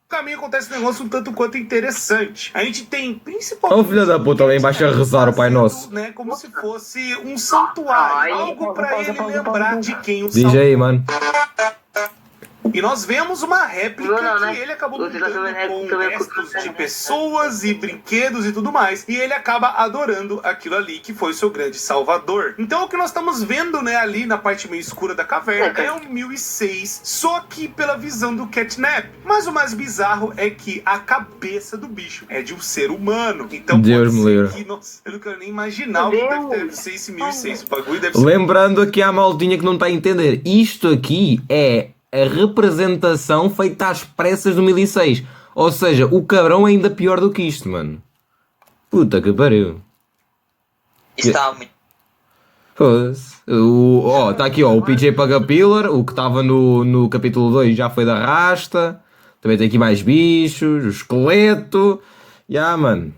caminho acontece um negócio um tanto quanto interessante. A gente tem principalmente... Ó, filho da puta, lá embaixo a rezar o Pai Nosso. Né, como se fosse um santuário. Algo pra ele lembrar de quem o Diz salvou. aí, mano. E nós vemos uma réplica Não, né? que ele acabou Você tá montando também com é restos de né? pessoas e brinquedos e tudo mais. E ele acaba adorando aquilo ali que foi o seu grande salvador. Então o que nós estamos vendo, né, ali na parte meio escura da caverna é o 1006, só que pela visão do Catnap. Mas o mais bizarro é que a cabeça do bicho é de um ser humano. Então Deus pode me ser livre. que, nossa, eu não quero nem imaginar o que deve ser esse 1006. O bagulho deve ser... Lembrando aqui à maldinha que não está a entender, isto aqui é a representação feita às pressas do 1006. Ou seja, o cabrão é ainda pior do que isto, mano. Puta que pariu. Isso está muito. Foda-se. Está aqui, ó, o PJ Pagapillar, o que estava no capítulo 2 já foi da rasta. Também tem aqui mais bichos, o esqueleto. Mano.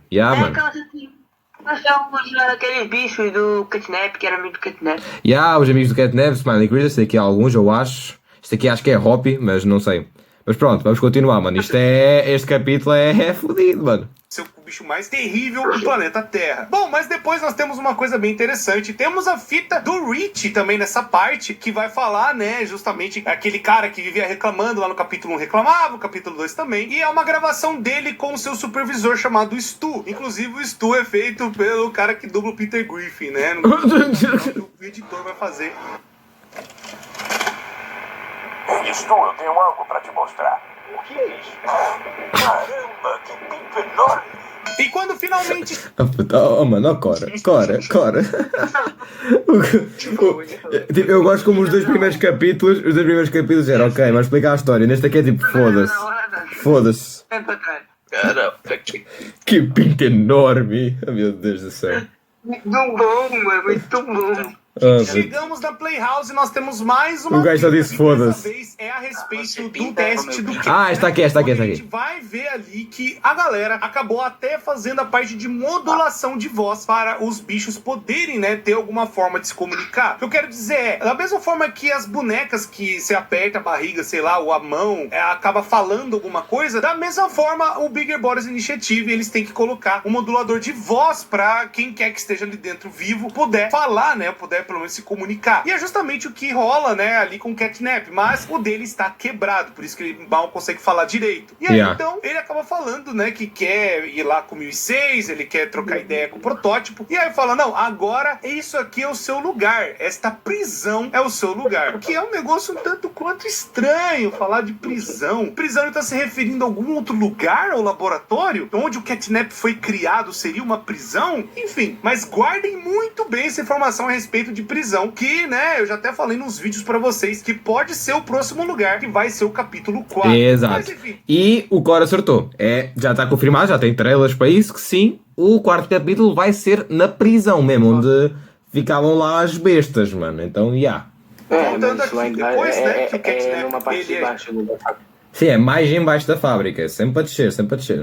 Nós somos aqueles bichos do Catnap, que era muito Catnap. Os amigos do Catnap, Smiley Critters, tem aqui alguns, eu acho. Este aqui acho que é Hoppy, mas não sei. Mas pronto, vamos continuar, mano. Este capítulo é fodido, mano. Ser o bicho mais terrível do planeta Terra. Bom, mas depois nós temos uma coisa bem interessante. Temos a fita do Rich também nessa parte, que vai falar, né, justamente aquele cara que vivia reclamando lá no capítulo 1 reclamava, no capítulo 2 também. E é uma gravação dele com o seu supervisor chamado Stu. Inclusive o Stu é feito pelo cara que dubla o Peter Griffin, né? O editor vai fazer. Stu, eu tenho algo pra te mostrar. O que é isso? Caramba, que pinto enorme! E quando finalmente... Mano, Cora. Tipo, eu gosto como os dois primeiros capítulos eram ok, mas explicar a história. Neste aqui é tipo, foda-se. Vem para trás. Caramba, Que pinto enorme. Oh, meu Deus do céu. Muito bom, mano, muito bom. Chegamos na Playhouse e nós temos mais uma... O gajo só fita, disse e dessa foda-se. vez é a respeito Você do pinta teste do Cat. Está aqui. A gente vai ver ali que a galera acabou até fazendo a parte de modulação de voz para os bichos poderem, né, ter alguma forma de se comunicar. O que eu quero dizer é, da mesma forma que as bonecas que se aperta a barriga, sei lá, ou a mão, acaba falando alguma coisa, da mesma forma o Bigger Borders Initiative, eles têm que colocar um modulador de voz para quem quer que esteja ali dentro vivo puder falar, né, puder pelo menos se comunicar. E é justamente o que rola, né, ali com o Catnap, mas o dele está quebrado, por isso que ele mal consegue falar direito. E aí, então, ele acaba falando, né, que quer ir lá com o 1006, ele quer trocar ideia com o protótipo, e aí fala, não, agora isso aqui é o seu lugar, esta prisão é o seu lugar. Que é um negócio um tanto quanto estranho, falar de prisão. Prisão, ele tá se referindo a algum outro lugar ou laboratório? Onde o Catnap foi criado seria uma prisão? Enfim, mas guardem muito bem essa informação a respeito de prisão, que, né, eu já até falei nos vídeos pra vocês, que pode ser o próximo lugar, que vai ser o capítulo 4. Exato. Mas, enfim. E o Core acertou. Já está confirmado, já tem trailers para isso, que sim, o quarto capítulo vai ser na prisão mesmo, onde ficavam lá as bestas, mano. Então, Voltando mas lá aqui, embaixo depois, né, que o é Catnap, numa parte de ele baixo do Sim, é mais embaixo da fábrica, sempre a descer, sempre a descer.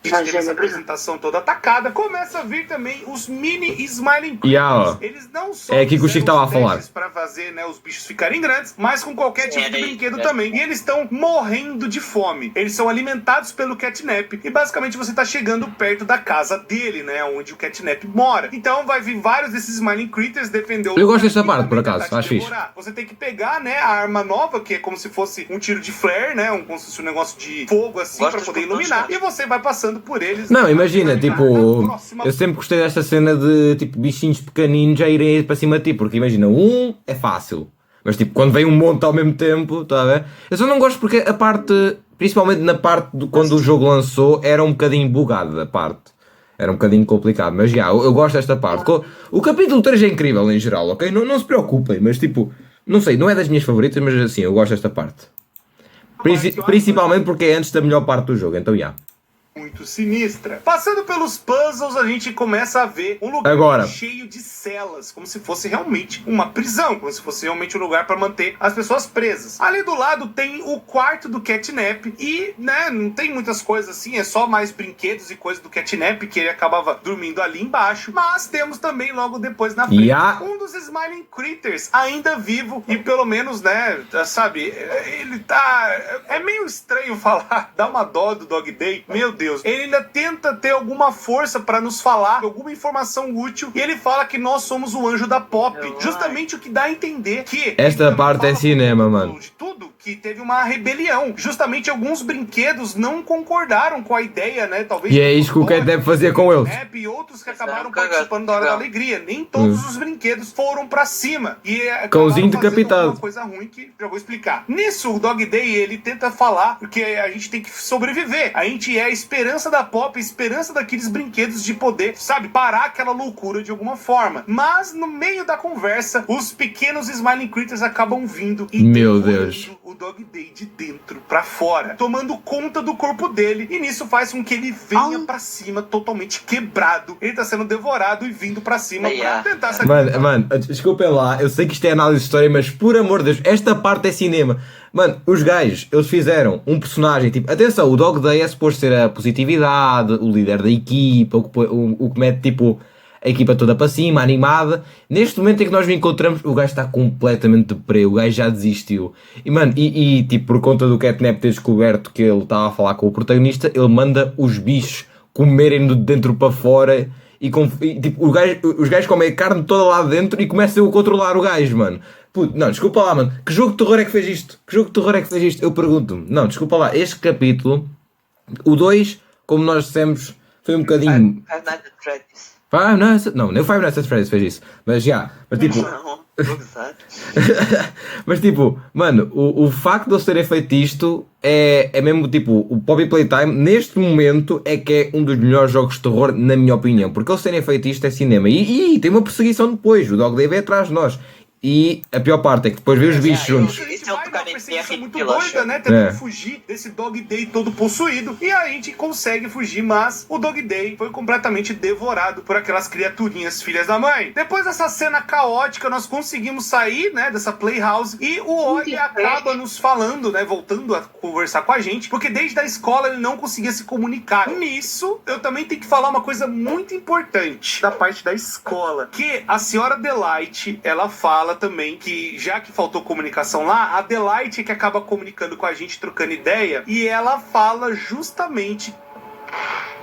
teve essa apresentação toda atacada, começa a vir também os mini Smiling Critters. Ó, Eles não só é aqui que o Chico fizeram estava a os falar. testes pra fazer, né, os bichos ficarem grandes, mas com qualquer tipo de brinquedo é. também. E eles estão morrendo de fome. Eles são alimentados pelo Catnap e basicamente você tá chegando perto da casa dele, né, onde o Catnap mora. Então vai vir vários desses Smiling Critters defender o Eu gosto lugar dessa e parte, por também acaso, tentar te acho fixe. devorar. Você tem que pegar, né, a arma nova, que é como se fosse um tiro de flare, né, como se fosse um negócio de fogo assim, Gosto pra de poder botões, iluminar. cara. E você vai passando por eles. Não, imagina, tipo, próxima- eu sempre gostei desta cena de, tipo, bichinhos pequeninos a irem para cima de ti, porque imagina, um é fácil, mas tipo, quando vem um monte ao mesmo tempo, tá a ver? Eu só não gosto porque a parte, principalmente na parte de quando o jogo lançou, era um bocadinho bugada a parte. Era um bocadinho complicado, mas já, eu gosto desta parte. O capítulo 3 é incrível em geral, ok? Não se preocupem, mas tipo, não sei, não é das minhas favoritas, mas assim, eu gosto desta parte. Principalmente porque é antes da melhor parte do jogo, então já. Muito sinistra. Passando pelos puzzles, a gente começa a ver um lugar Agora. cheio de celas, como se fosse realmente uma prisão, como se fosse realmente um lugar para manter as pessoas presas. Ali do lado tem o quarto do Catnap e, né, não tem muitas coisas assim, é só mais brinquedos e coisas do Catnap, que ele acabava dormindo ali embaixo, mas temos também logo depois na frente um dos Smiling Critters ainda vivo e pelo menos, né, sabe, ele tá... É meio estranho falar, dá uma dó do Dog Day, meu Deus. Ele ainda tenta ter alguma força pra nos falar alguma informação útil e ele fala que nós somos o anjo da Pop. Justamente o que dá a entender que... Esta parte é cinema, mano. De tudo, que teve uma rebelião. Justamente alguns brinquedos não concordaram com a ideia, né? Talvez... E é isso que o Cat deve fazer com eles. E outros que acabaram participando da Hora da Alegria. Nem todos os brinquedos foram pra cima. E Cãozinho acabaram fazendo decapitado. uma coisa ruim que já vou explicar. Nisso, o Dog Day, ele tenta falar que a gente tem que sobreviver. A gente é a esperança da Pop, a esperança daqueles brinquedos de poder, sabe, parar aquela loucura de alguma forma. Mas, no meio da conversa, os pequenos Smiling Critters acabam vindo e Meu devorando Deus. o Dog Day de dentro pra fora, tomando conta do corpo dele, e nisso faz com que ele venha pra cima totalmente quebrado. Ele tá sendo devorado e vindo pra cima pra tentar sair. Mano, desculpem lá, eu sei que isto é análise de história, mas por amor de Deus, esta parte é cinema. Mano, os gajos, eles fizeram um personagem, tipo, atenção, o Dog Day é suposto ser a positividade, o líder da equipa, o que mete, tipo, a equipa toda para cima, animada. Neste momento em que nós o encontramos, o gajo está completamente deprê, o gajo já desistiu. E, mano, tipo, por conta do Catnap ter descoberto que ele estava a falar com o protagonista, ele manda os bichos comerem-no de dentro para fora. E tipo, os gajos comem carne toda lá dentro e começam a controlar o gajo, mano. Puto, não, desculpa lá, mano. Que jogo de terror é que fez isto? Que jogo de terror é que fez isto? Eu pergunto-me. Não, desculpa lá. Este capítulo, o 2, como nós dissemos, foi um bocadinho... Five Nights at Freddy's. Não, nem o Five Nights at Freddy's fez isso. Mas já, mas tipo... Não, vou gozar. Mas tipo, mano, o facto de eles terem feito isto é mesmo tipo, o Poppy Playtime neste momento é que é um dos melhores jogos de terror, na minha opinião, porque eles terem feito isto é cinema e tem uma perseguição depois, o Dog Day vem atrás de nós. E a pior parte é que depois vê os bichos juntos. Esse é o tocar em terra muito e doida, né? Tentando fugir desse Dog Day todo possuído. E a gente consegue fugir, mas o Dog Day foi completamente devorado por aquelas criaturinhas filhas da mãe. Depois dessa cena caótica, nós conseguimos sair, né, dessa playhouse. E o Ori acaba nos falando, né, voltando a conversar com a gente, porque desde a escola ele não conseguia se comunicar. Nisso, eu também tenho que falar uma coisa muito importante da parte da escola, que a senhora Delight, ela fala também que, já que faltou comunicação lá, a Delight é que acaba comunicando com a gente, trocando ideia, e ela fala justamente...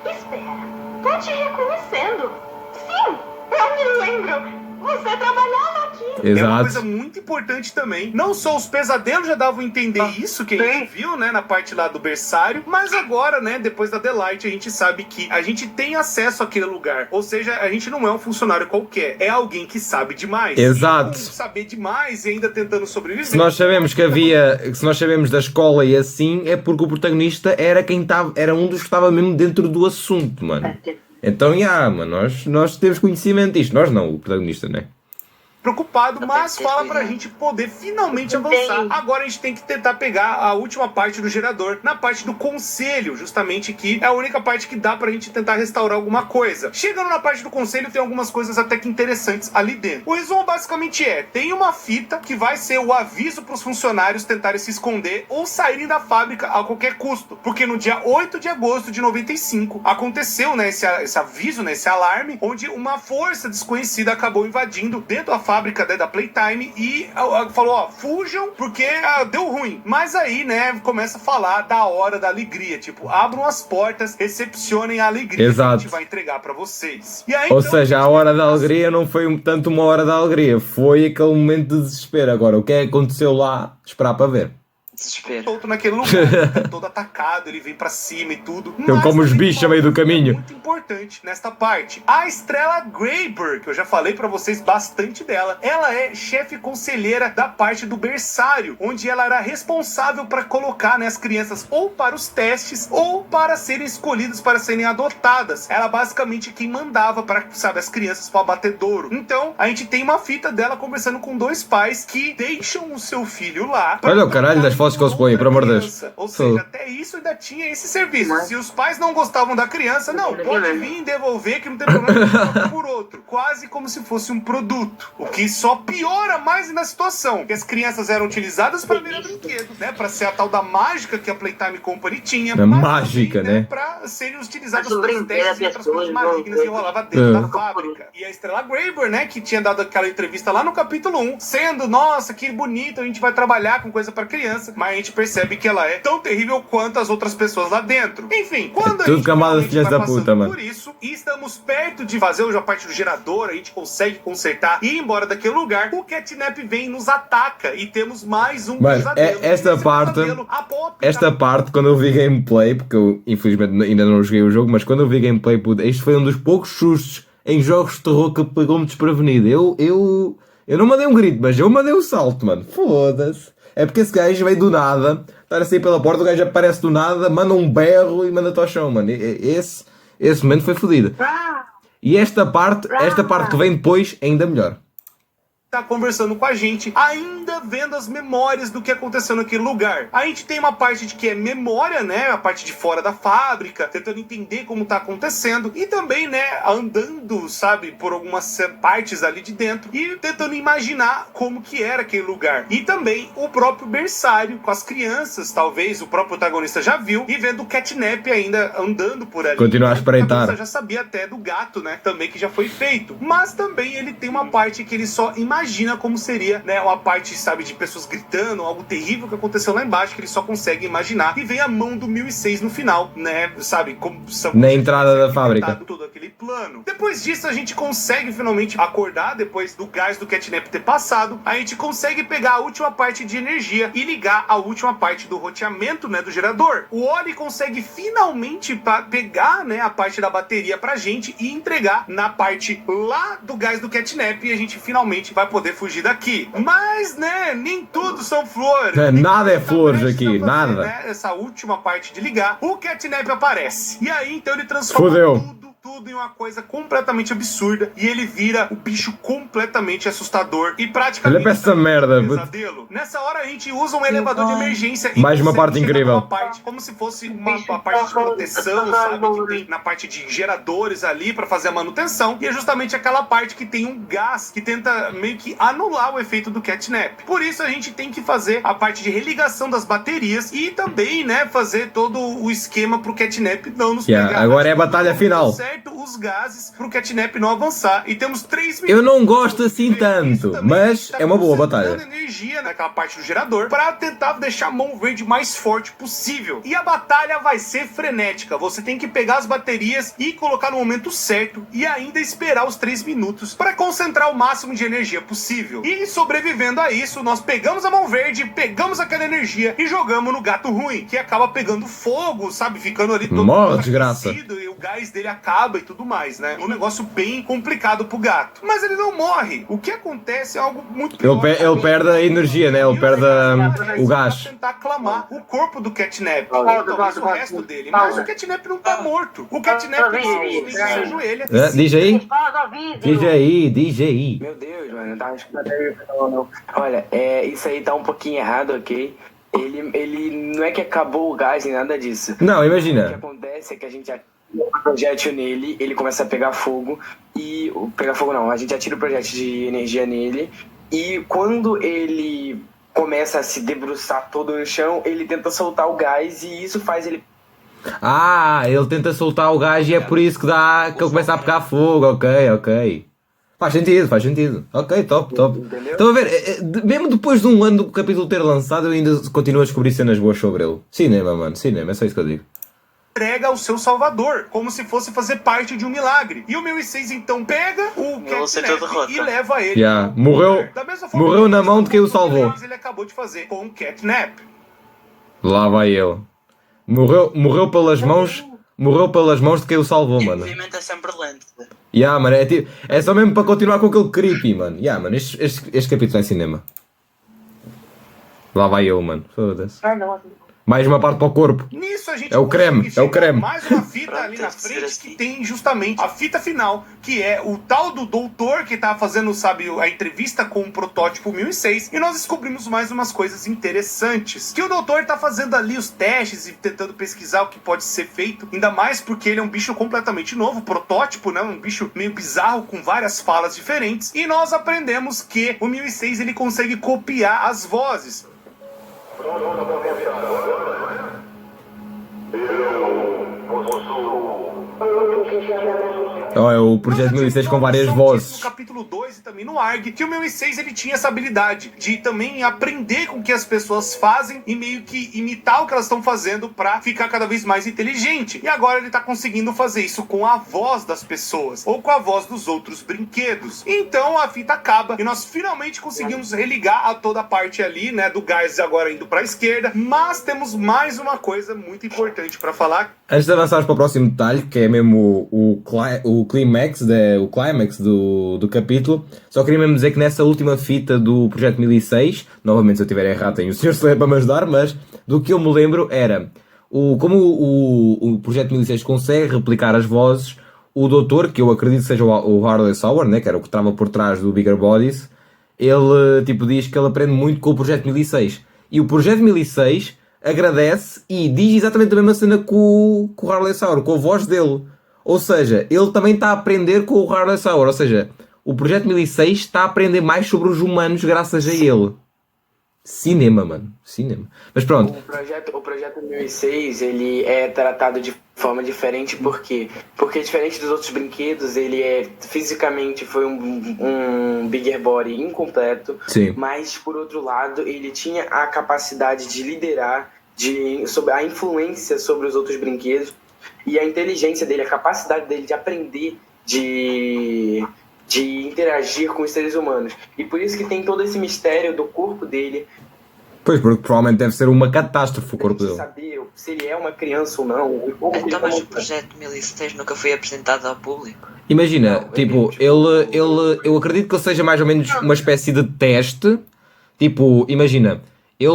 Espera, tô te reconhecendo. Sim, eu me lembro. Você trabalhava aqui. É uma Exato. coisa muito importante também. Não só os pesadelos já davam a entender isso que a gente viu, né, na parte lá do berçário, mas agora, né, depois da Delight, a gente sabe que a gente tem acesso àquele lugar. Ou seja, a gente não é um funcionário qualquer, é alguém que sabe demais. Exato. E com saber demais e ainda tentando sobreviver. Se nós sabemos que havia, se nós sabemos da escola e assim, é porque o protagonista era quem estava, era um dos que estava mesmo dentro do assunto, mano. Então, mano, nós temos conhecimento disto. Nós não, o protagonista, né? Preocupado, mas fala pra gente poder finalmente avançar. Agora a gente tem que tentar pegar a última parte do gerador, na parte do conselho, justamente, que é a única parte que dá pra gente tentar restaurar alguma coisa. Chegando na parte do conselho, tem algumas coisas até que interessantes ali dentro. O resumo basicamente tem uma fita que vai ser o aviso pros funcionários tentarem se esconder ou saírem da fábrica a qualquer custo. Porque no dia 8 de agosto de 95, aconteceu, né, esse aviso, né, esse alarme, onde uma força desconhecida acabou invadindo dentro da fábrica, né, da Playtime e falou, ó, fujam porque deu ruim. Mas aí, né, começa a falar da hora da alegria, tipo, abram as portas, recepcionem a alegria. Exato. Que a gente vai entregar pra vocês. E aí, Ou então, seja, a hora da alegria não foi tanto uma hora da alegria, foi aquele momento de desespero. Agora, o que é que aconteceu lá? Esperar para ver. Desespero. solto naquele lugar, tá todo atacado, ele vem pra cima e tudo. Eu Mas como os também bichos a meio do caminho. Muito importante nesta parte. A Estrela Greyberg, que eu já falei pra vocês bastante dela, ela é chefe conselheira da parte do berçário, onde ela era responsável pra colocar, né, as crianças ou para os testes ou para serem escolhidas para serem adotadas. Ela basicamente quem mandava para, sabe, as crianças para abatedouro. Então, a gente tem uma fita dela conversando com dois pais que deixam o seu filho lá. Olha o caralho das fotos que eles põem, pelo amor de Deus. Criança. Ou seja, até isso ainda tinha esse serviço. Se os pais não gostavam da criança, não, pode vir devolver que não tem problema, troca por outro. Quase como se fosse um produto. O que só piora mais na situação. Que as crianças eram utilizadas para virar brinquedo, né? Para ser a tal da mágica que a Playtime Company tinha. É mágica, também, né? Para serem utilizadas Mas o para brinquedo testes e é outras coisas pessoas, malignas não, que rolava dentro é. da fábrica. E a Estrela Greyberg, né? Que tinha dado aquela entrevista lá no capítulo 1, sendo, nossa, que bonito, a gente vai trabalhar com coisa para criança, mas a gente percebe que ela é tão terrível quanto as outras pessoas lá dentro. Enfim, quando a tudo gente camada de finalmente filhas vai da puta, passando mano. por isso e estamos perto de fazer a parte do gerador, a gente consegue consertar e ir embora daquele lugar, o Catnap vem e nos ataca e temos mais um Mas pesadelo. esta Esse parte, pesadelo, a Pop esta parte, quando eu vi gameplay, porque eu infelizmente ainda não joguei o jogo, mas quando eu vi gameplay, puta, isto foi um dos poucos sustos em jogos de terror que pegou-me desprevenido. Eu não mandei um grito, mas eu mandei um salto, mano. Foda-se. É porque esse gajo veio do nada, estar a sair pela porta, o gajo aparece do nada, manda um berro e manda-te ao chão, mano. Esse momento foi fodido. E esta parte que vem depois, ainda melhor. tá conversando com a gente, ainda vendo as memórias do que aconteceu naquele lugar. A gente tem uma parte de que é memória, né, a parte de fora da fábrica, tentando entender como tá acontecendo, e também, né, andando, sabe, por algumas partes ali de dentro, e tentando imaginar como que era aquele lugar. E também o próprio berçário, com as crianças, talvez, o próprio protagonista já viu, e vendo o Catnap ainda andando por ali. Continua a espreitar. O protagonista já sabia até do gato, né, também que já foi feito. Mas também ele tem uma parte que ele só imagina como seria, né, uma parte, sabe, de pessoas gritando, algo terrível que aconteceu lá embaixo, que ele só consegue imaginar, e vem a mão do 1006 no final, né, sabe, como na entrada da fábrica. Todo aquele plano. Depois disso, a gente consegue finalmente acordar, depois do gás do Catnap ter passado, a gente consegue pegar a última parte de energia e ligar a última parte do roteamento, né, do gerador. O Oli consegue finalmente pegar, né, a parte da bateria pra gente e entregar na parte lá do gás do Catnap, e a gente finalmente vai poder fugir daqui. Mas, né, nem tudo são flores. Nada é flores aqui, nada. Né, essa última parte de ligar, o Catnap aparece. E aí, então, ele transforma tudo em uma coisa completamente absurda, e ele vira o bicho completamente assustador e praticamente olha pra essa merda. Pesadelo. Nessa hora a gente usa um elevador de emergência e mais uma parte incrível, uma parte, como se fosse uma parte de proteção, sabe, que tem na parte de geradores ali pra fazer a manutenção, e é justamente aquela parte que tem um gás que tenta meio que anular o efeito do Catnap. Por isso a gente tem que fazer a parte de religação das baterias e também, né, fazer todo o esquema pro Catnap não nos pegar. Agora é a batalha final. Certo, certo os gases pro Catnap não avançar. E temos 3 Eu não gosto assim tanto, mas é uma boa concentrando batalha. energia naquela parte do gerador para tentar deixar a mão verde mais forte possível. E a batalha vai ser frenética. Você tem que pegar as baterias e colocar no momento certo e ainda esperar os 3 minutos para concentrar o máximo de energia possível. E sobrevivendo a isso, nós pegamos a mão verde, pegamos aquela energia e jogamos no gato ruim, que acaba pegando fogo, sabe? Ficando ali todo Mó desgraça. aquecido e o gás dele acaba e tudo mais, né? Um negócio bem complicado pro gato. Mas ele não morre. O que acontece é algo muito pior. Ele perde a energia, né? Ele perde o gás. Tentar aclamar o corpo do Catnap, Pausa, talvez o pausa, resto dele, pausa. mas o Catnap não tá morto. O Catnap simplesmente se ajoelha. Diz aí, Fala do vídeo. diz aí. Meu Deus, mano, eu tava escutando aí, não. Olha, isso aí tá um pouquinho errado, ok? Ele não é que acabou o gás nem nada disso. Não, O que imagina. acontece é que a gente atira o projétil nele, ele começa a pegar fogo e... Pegar fogo não, a gente atira o projétil de energia nele e quando ele começa a se debruçar todo no chão, ele tenta soltar o gás e isso faz ele... Ah, ele tenta soltar o gás e é por isso que ele começa a pegar fogo. Ok. Faz sentido. Ok, top. Entendeu? Estão a ver, mesmo depois de um ano do capítulo ter lançado, eu ainda continuo a descobrir cenas boas sobre ele. Cinema, mano, cinema, é só isso que eu digo. Entrega ao seu salvador, como se fosse fazer parte de um milagre. E o 1006 então pega o Ele aceitou a derrota. Catnap e leva ele. Yeah, morreu- Da mesma forma morreu que na mão de quem o salvou. Ele acabou de fazer com o Catnap. Lá vai ele. Morreu pelas mãos de quem o salvou, E o mano. movimento é sempre lento. Mano, é só mesmo para continuar com aquele creepy, mano. Mano, este capítulo é cinema. Lá vai ele, mano. Foda-se. Mais uma parte para o corpo. Nisso a gente É o creme, consegue é o creme. mais uma fita Pronto, ali na tem que ser frente assim. que tem justamente a fita final, que é o tal do doutor que tá fazendo, sabe, a entrevista com o protótipo 1006, e nós descobrimos mais umas coisas interessantes. Que o doutor tá fazendo ali os testes e tentando pesquisar o que pode ser feito, ainda mais porque ele é um bicho completamente novo, protótipo, né, um bicho meio bizarro com várias falas diferentes, e nós aprendemos que o 1006 ele consegue copiar as vozes. Então é o Projeto 1006 com várias vozes. No capítulo 2 e também no ARG, que o 1006 ele tinha essa habilidade de também aprender com o que as pessoas fazem e meio que imitar o que elas estão fazendo pra ficar cada vez mais inteligente. E agora ele tá conseguindo fazer isso com a voz das pessoas ou com a voz dos outros brinquedos. Então a fita acaba e nós finalmente conseguimos religar a toda a parte ali, né, do gás agora indo pra esquerda, mas temos mais uma coisa muito importante pra falar. Antes de avançarmos para o próximo detalhe, que é mesmo o clímax do capítulo, só queria mesmo dizer que nessa última fita do Projeto 1006, novamente se eu estiver errado tenho o Sr. Slayer para me ajudar, mas do que eu me lembro era, como o Projeto 1006 consegue replicar as vozes, o doutor, que eu acredito que seja o Harley Sauer, né, que era o que estava por trás do Bigger Bodies, ele diz que ele aprende muito com o Projeto 1006. E o Projeto 1006 agradece e diz exatamente a mesma cena com o Harley Sauer, com a voz dele. Ou seja, ele também está a aprender com o Harley Sauer. Ou seja, o Projeto 1006 está a aprender mais sobre os humanos graças a ele. Cinema, mano. Cinema. Mas pronto. O projeto 1006, ele é tratado de forma diferente, por quê? Porque diferente dos outros brinquedos, ele fisicamente foi um Bigger Body incompleto, Sim. mas por outro lado, ele tinha a capacidade de liderar, sobre a influência sobre os outros brinquedos, e a inteligência dele, a capacidade dele de aprender, de interagir com os seres humanos. E por isso que tem todo esse mistério do corpo dele. Pois, porque provavelmente deve ser uma catástrofe o corpo dele. Saber se ele é uma criança ou não. E como que Então, ele mas o projeto 1006 nunca foi apresentado ao público. Imagina, Não, tipo, eu acredito que ele seja mais ou menos uma espécie de teste. Tipo, imagina, ele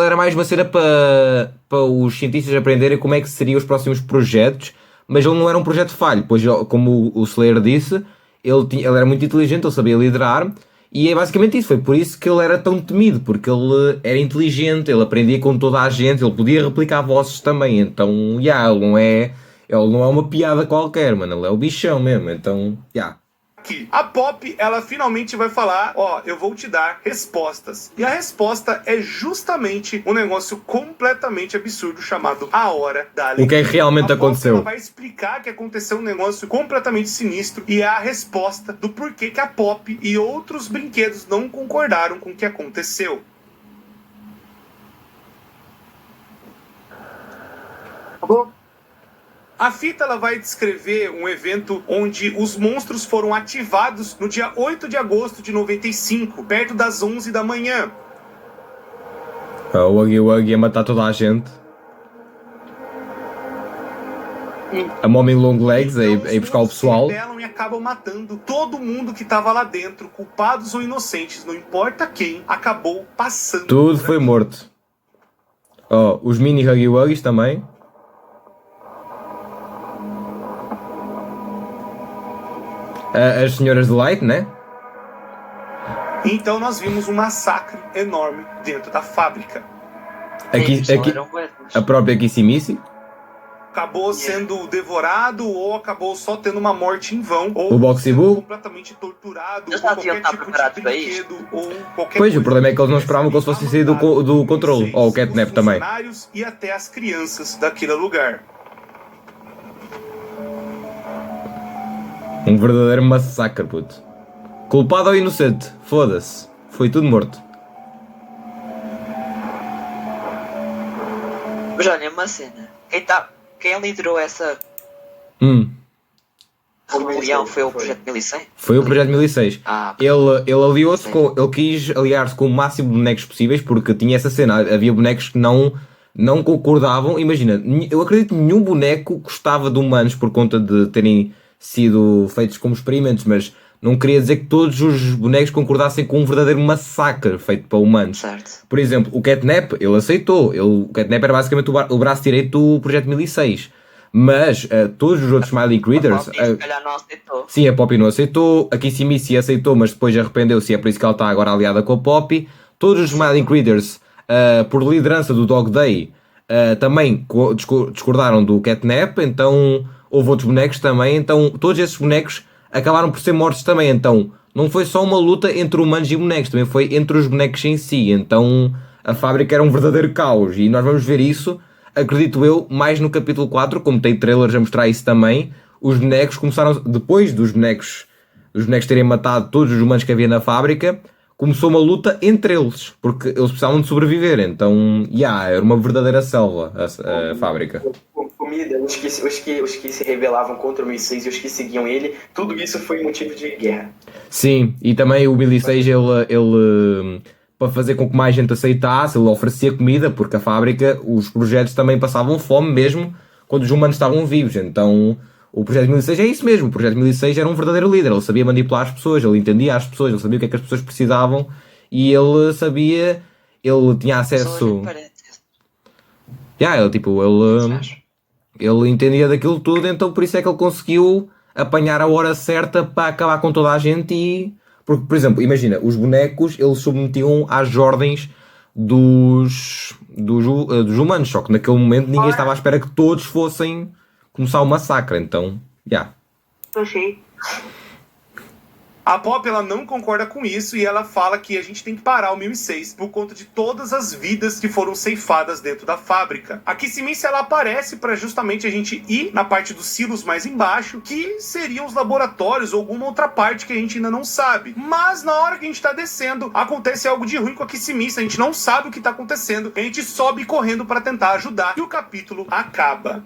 era mais uma cena para os cientistas aprenderem como é que seriam os próximos projetos, mas ele não era um projeto falho, pois como o Slayer disse, ele era muito inteligente, ele sabia liderar, e é basicamente isso, foi por isso que ele era tão temido, porque ele era inteligente, ele aprendia com toda a gente, ele podia replicar vozes também, então, ele não é uma piada qualquer, mano, ele é o bichão mesmo, então, aqui. A Pop, ela finalmente vai falar, ó, eu vou te dar respostas. E a resposta é justamente um negócio completamente absurdo chamado A Hora da Alegria. O que é que realmente a Pop, aconteceu? ela vai explicar que aconteceu um negócio completamente sinistro e é a resposta do porquê que a Pop e outros brinquedos não concordaram com o que aconteceu. A fita ela vai descrever um evento onde os monstros foram ativados no dia 8 de agosto de 95, perto das 11 da manhã. O Huggy Wuggy ia matar toda a gente. A Mommy Long Legs a ir buscar o pessoal. Se rebelam e acabam matando todo mundo que estava lá dentro, culpados ou inocentes, não importa quem, acabou passando. Tudo por foi aqui. morto. Ó, os mini Huggy Wuggies também. As senhoras de Light, né? Então nós vimos um massacre enorme dentro da fábrica. Aqui, a própria Kissy Acabou sendo devorado ou acabou só tendo uma morte em vão, ou O Boxy sendo Boo. completamente torturado, Eu ou já qualquer devia estar tipo de preparado para isto. brinquedo, ou qualquer Pois, o coisa problema é que eles não tivesse esperavam que eles fossem sair do amandado controle. Ou o Catnap os também. funcionários e até as crianças daquele lugar. Um verdadeiro massacre, puto. Culpado ou inocente? Foda-se. Foi tudo morto. Mas olha, uma cena. Quem liderou essa rebelião foi o Projeto 1100? Foi o Projeto 1006. Ah, Ele aliou-se com. Ele quis aliar-se com o máximo de bonecos possíveis porque tinha essa cena. Havia bonecos que não concordavam. Imagina, eu acredito que nenhum boneco gostava de humanos por conta de terem sido feitos como experimentos, mas não queria dizer que todos os bonecos concordassem com um verdadeiro massacre feito para humanos. certo. Por exemplo, o Catnap, ele aceitou. O Catnap era basicamente o braço direito do Projeto 1006. Mas todos os outros Smiling Critters... A Poppy, se calhar não aceitou. Sim, a Poppy não aceitou. A Kissy Missy aceitou, mas depois arrependeu-se e é por isso que ela está agora aliada com a Poppy. Todos os Smiling Critters, por liderança do Dog Day, também discordaram do Catnap. Então houve outros bonecos também. Então todos esses bonecos acabaram por ser mortos também. Então não foi só uma luta entre humanos e bonecos, também foi entre os bonecos em si. Então a fábrica era um verdadeiro caos. E nós vamos ver isso, acredito eu, mais no capítulo 4, como tem trailers a mostrar isso também. Os bonecos começaram, depois dos bonecos terem matado todos os humanos que havia na fábrica, começou uma luta entre eles, porque eles precisavam de sobreviver. Então, era uma verdadeira selva a fábrica. Comida, os que se rebelavam contra o 1006 e os que seguiam ele, tudo isso foi motivo de guerra. Sim, e também o 1006, ele para fazer com que mais gente aceitasse, ele oferecia comida, porque a fábrica, os projetos também passavam fome mesmo quando os humanos estavam vivos. Então o Projeto 1006 é isso mesmo. O Projeto 1006 era um verdadeiro líder, ele sabia manipular as pessoas, ele entendia as pessoas, ele sabia o que é que as pessoas precisavam e ele tinha acesso... Ele entendia daquilo tudo, então por isso é que ele conseguiu apanhar a hora certa para acabar com toda a gente. Porque, por exemplo, imagina, os bonecos eles submetiam às ordens dos humanos, só que naquele momento ninguém estava à espera que todos fossem começar o massacre, então, Achei. A Pop, ela não concorda com isso e ela fala que a gente tem que parar o 1006 por conta de todas as vidas que foram ceifadas dentro da fábrica. A Kissy Missy, ela aparece para justamente a gente ir na parte dos silos mais embaixo, que seriam os laboratórios ou alguma outra parte que a gente ainda não sabe. Mas na hora que a gente tá descendo, acontece algo de ruim com a Kissy Missy, a gente não sabe o que tá acontecendo, a gente sobe correndo para tentar ajudar e o capítulo acaba.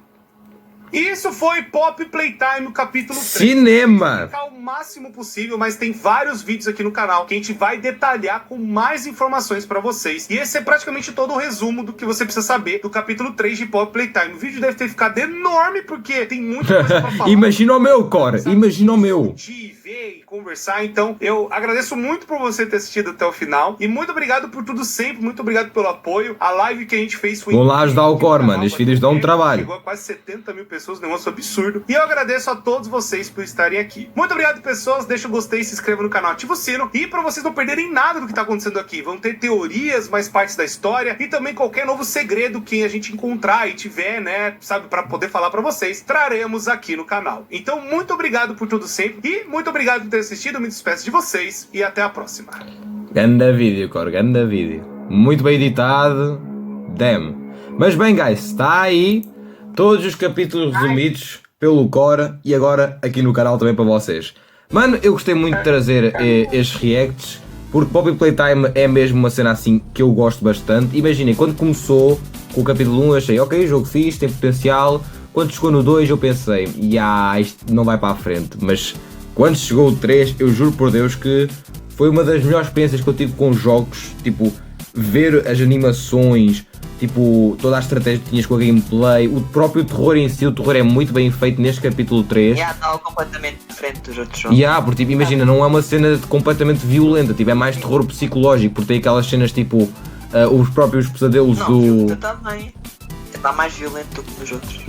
Isso foi Pop Playtime, o capítulo 3. Cinema! Vou explicar o máximo possível, mas tem vários vídeos aqui no canal que a gente vai detalhar com mais informações pra vocês. E esse é praticamente todo o resumo do que você precisa saber do capítulo 3 de Pop Playtime. O vídeo deve ter ficado enorme porque tem muita coisa pra falar. Imagina o meu, Core! Imagina o meu! Ver e conversar, então eu agradeço muito por você ter assistido até o final e muito obrigado por tudo sempre, muito obrigado pelo apoio. A live que a gente fez foi Vão lá ajudar o Core, mano, esses vídeos dão um trabalho. Chegou a quase 70 mil pessoas, um negócio absurdo. E eu agradeço a todos vocês por estarem aqui. Muito obrigado, pessoas, deixa o gostei, se inscreva no canal, ativa o sino e pra vocês não perderem nada do que tá acontecendo aqui, vão ter teorias, mais partes da história e também qualquer novo segredo que a gente encontrar e tiver, né, sabe, pra poder falar pra vocês, traremos aqui no canal. Então, muito obrigado por tudo sempre e muito obrigado por ter ter assistido, me despeço de vocês e até a próxima. Ganda vídeo, Cor, ganda vídeo. Muito bem editado. Damn. Mas bem, guys, está aí todos os capítulos resumidos pelo Cora e agora aqui no canal também para vocês. Mano, eu gostei muito de trazer estes reacts porque Poppy Playtime é mesmo uma cena assim que eu gosto bastante. Imaginem, quando começou com o capítulo 1 eu achei, ok, jogo fixe, tem potencial. Quando chegou no 2 eu pensei, isto não vai para a frente. Mas quando chegou o 3, eu juro por Deus que foi uma das melhores experiências que eu tive com jogos. Tipo, ver as animações, tipo, toda a estratégia que tinhas com a gameplay, o próprio terror em si, o terror é muito bem feito neste capítulo 3. Está completamente diferente dos outros jogos. Porque tipo, imagina, não é uma cena completamente violenta, tipo, é mais terror psicológico, porque tem aquelas cenas tipo, os próprios pesadelos do... também. Está mais violento do que nos outros.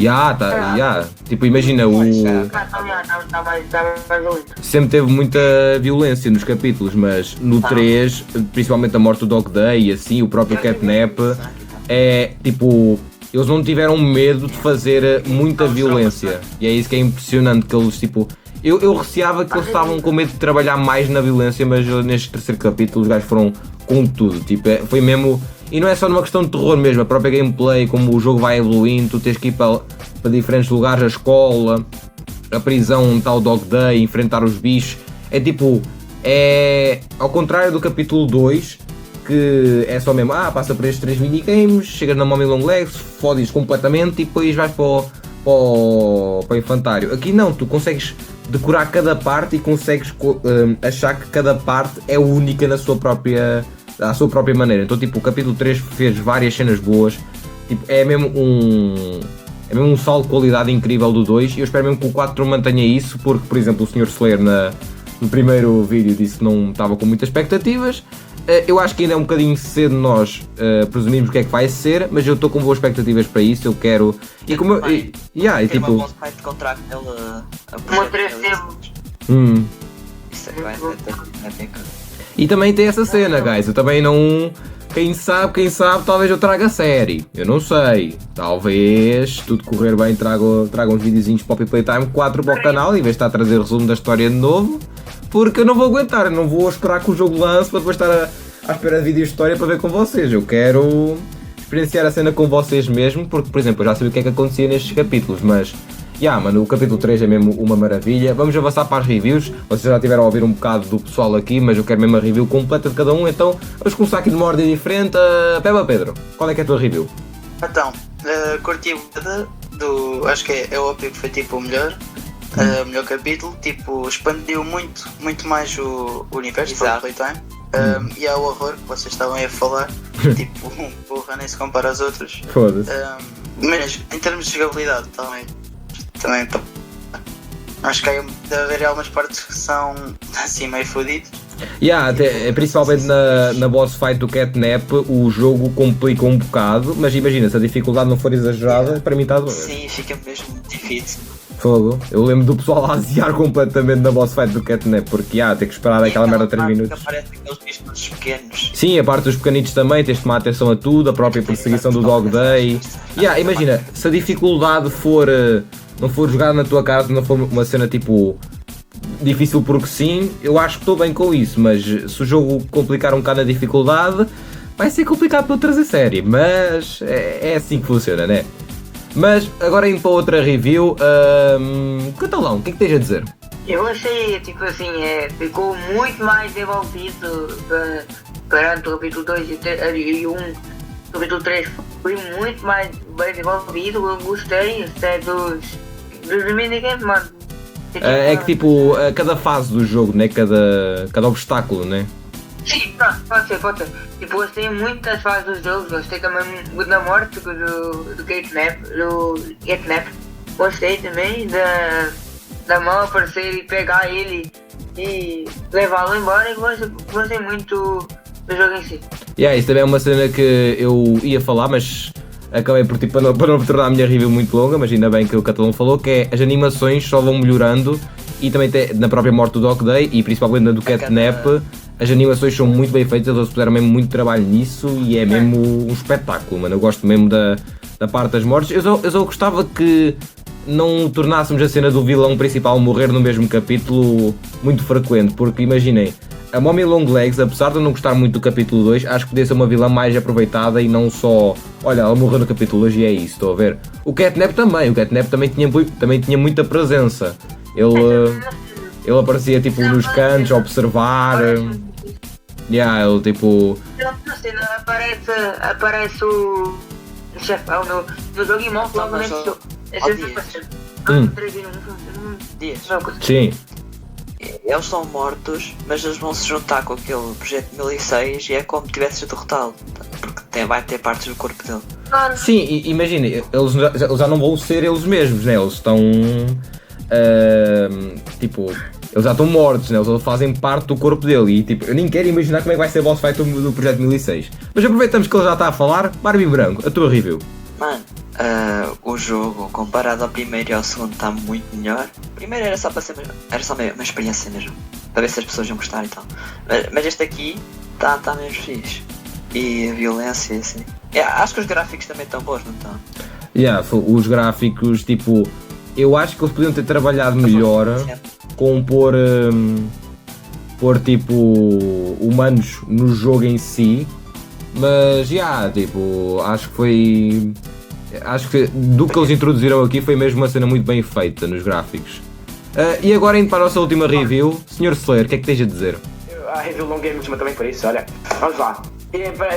Tipo, imagina, Tá mais violento. sempre teve muita violência nos capítulos, mas no 3, principalmente a morte do Dog Day e assim, o próprio Catnap, é tipo, eles não tiveram medo de fazer muita violência. E é isso que é impressionante, que eles tipo... Eu receava que eles estavam com medo de trabalhar mais na violência, mas neste terceiro capítulo os gajos foram com tudo, tipo, foi mesmo... E não é só numa questão de terror mesmo, a própria gameplay, como o jogo vai evoluindo, tu tens que ir para diferentes lugares, a escola, a prisão onde está o Dog Day, enfrentar os bichos, é tipo, ao contrário do capítulo 2, que é só mesmo, passa por estes 3 minigames, chegas na Mommy Long Legs, fodes completamente e depois vais para o infantário. Aqui não, tu consegues decorar cada parte e consegues achar que cada parte é única na sua própria... à sua própria maneira. Então tipo, o capítulo 3 fez várias cenas boas, tipo, é mesmo um salto de qualidade incrível do 2 e eu espero mesmo que o 4 mantenha isso, porque por exemplo o Sr. Slayer no primeiro vídeo disse que não estava com muitas expectativas. Eu acho que ainda é um bocadinho cedo nós presumirmos o que é que vai ser, mas eu estou com boas expectativas para isso, eu quero... E como eu... tipo... uma fight contra aquela... Isso vai ser E também tem essa cena, guys, eu também não... Quem sabe, talvez eu traga a série. Eu não sei. Talvez, tudo correr bem, traga uns videozinhos Poppy Playtime 4 para o canal, em vez de estar a trazer resumo da história de novo. Porque eu não vou aguentar, eu não vou esperar que o jogo lance para depois estar à espera de vídeo de história para ver com vocês. Eu quero experienciar a cena com vocês mesmo, porque, por exemplo, eu já sabia o que é que acontecia nestes capítulos, mas... mano, o capítulo 3 é mesmo uma maravilha. Vamos avançar para as reviews. Vocês já tiveram a ouvir um bocado do pessoal aqui, mas eu quero mesmo a review completa de cada um. Então vamos começar aqui de uma ordem diferente. Peba Pedro, qual é que é a tua review? Então, curti do... acho que é óbvio que foi tipo o melhor capítulo. Tipo, expandiu muito mais o universo do Playtime. E há o horror que vocês estavam a falar. Tipo, porra, nem se compara aos outros. Foda-se. Mas em termos de jogabilidade também acho que deve haver algumas partes que são assim meio fodidas. Principalmente na boss fight do Catnap, o jogo complica um bocado, mas imagina, se a dificuldade não for exagerada, para mim está doido. Sim, fica mesmo difícil. Fogo. Eu lembro do pessoal a aziar completamente na boss fight do Catnap, porque ter que esperar aquela merda 3 minutos. Aparece aqueles bichos pequenos. Sim, a parte dos pequenitos também, tens de tomar atenção a tudo, a própria perseguição do Dog Day. Imagina, se a dificuldade não for jogada na tua casa, não for uma cena tipo difícil porque sim, eu acho que estou bem com isso, mas se o jogo complicar um bocado a dificuldade, vai ser complicado para eu trazer série, mas é assim que funciona, né? Mas agora indo para outra review, Catalão, o que é que tens a dizer? Eu achei, tipo assim, ficou muito mais desenvolvido perante o capítulo 2 e 1. O capítulo 3 foi muito mais bem desenvolvido, eu gostei até dos minigames, mano. É que tipo, cada fase do jogo, né? Cada obstáculo, né? Sim, pode ser. Tipo, gostei muito das fases dos jogos, gostei também muito da morte do Catnap. Gostei também da mão aparecer e pegar ele e levá-lo embora, e gostei muito do jogo em si. Isso também é uma cena que eu ia falar, mas acabei por para não tornar a minha review muito longa, mas ainda bem que o Catalão falou, que é as animações só vão melhorando, e também na própria morte do Dog Day e principalmente na do Catnap, as animações são muito bem feitas, eles puseram mesmo muito trabalho nisso e é mesmo um espetáculo, mano. Eu gosto mesmo da parte das mortes. Eu só gostava que não tornássemos a cena do vilão principal morrer no mesmo capítulo muito frequente, porque imaginem, a Mommy Longlegs, apesar de eu não gostar muito do capítulo 2, acho que podia ser uma vilã mais aproveitada e não só, olha, ela morreu no capítulo 2 e é isso, estou a ver. O Catnap também tinha muita presença. Ele aparecia tipo nos cantos a observar. Ele tipo... Na cena aparece o chefão no jogo e morre logo nesse jogo. É sempre aparecendo. Dias. Sim. Eles estão mortos, mas eles vão se juntar com aquele projeto 1006 e é como se tivesses derrotá-lo, porque vai ter partes do corpo dele. Sim, imagina, eles já não vão ser eles mesmos, né? Eles estão... tipo... Eles já estão mortos, né? Eles fazem parte do corpo dele e tipo, eu nem quero imaginar como é que vai ser o boss fight do Projeto 1006. Mas aproveitamos que ele já está a falar. Barbie Branco, a tua review. Mano, o jogo comparado ao primeiro e ao segundo está muito melhor. O primeiro era só para ser uma experiência mesmo, para ver se as pessoas iam gostar e tal. Mas este aqui está mesmo fixe. E a violência assim. Acho que os gráficos também estão bons, não estão? Os gráficos, tipo, eu acho que eles podiam ter trabalhado melhor com pôr tipo humanos no jogo em si, mas tipo, acho que do que eles introduziram aqui foi mesmo uma cena muito bem feita nos gráficos. E agora indo para a nossa última review, Sr. Slayer, o que é que tens a dizer? A review longa é última também por isso, olha, vamos lá.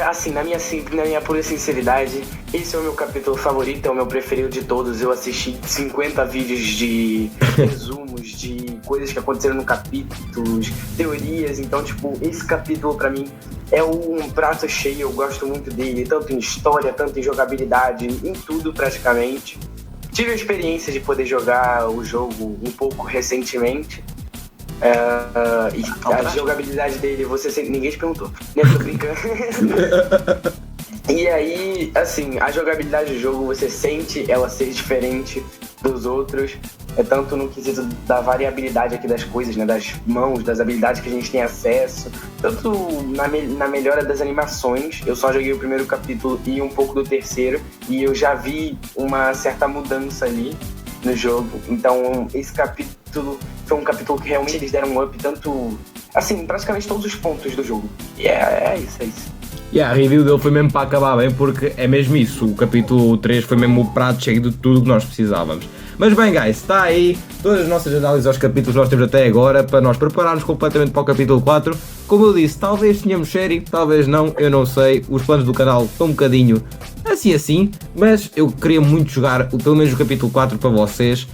Assim, na minha pura sinceridade, esse é o meu capítulo favorito, é o meu preferido de todos. Eu assisti 50 vídeos de resumos, de coisas que aconteceram no capítulo, teorias, então tipo, esse capítulo pra mim é um prato cheio, eu gosto muito dele, tanto em história, tanto em jogabilidade, em tudo praticamente. Tive a experiência de poder jogar o jogo um pouco recentemente. E a jogabilidade dele, ninguém te perguntou, né? Tô brincando. E aí, assim, a jogabilidade do jogo, você sente ela ser diferente dos outros, tanto no quesito da variabilidade aqui das coisas, né? Das mãos, das habilidades que a gente tem acesso, tanto na melhora das animações. Eu só joguei o primeiro capítulo e um pouco do terceiro, e eu já vi uma certa mudança ali no jogo. Então esse capítulo foi um capítulo que realmente eles deram um up, tanto, assim, praticamente todos os pontos do jogo. E é isso. A review dele foi mesmo para acabar bem, porque é mesmo isso, o capítulo 3 foi mesmo o prato cheio de tudo que nós precisávamos. Mas bem, guys, está aí todas as nossas análises aos capítulos que nós temos até agora, para nós prepararmos completamente para o capítulo 4. Como eu disse, talvez tenhamos série, talvez não, eu não sei, os planos do canal estão um bocadinho assim, mas eu queria muito jogar pelo menos o capítulo 4 para vocês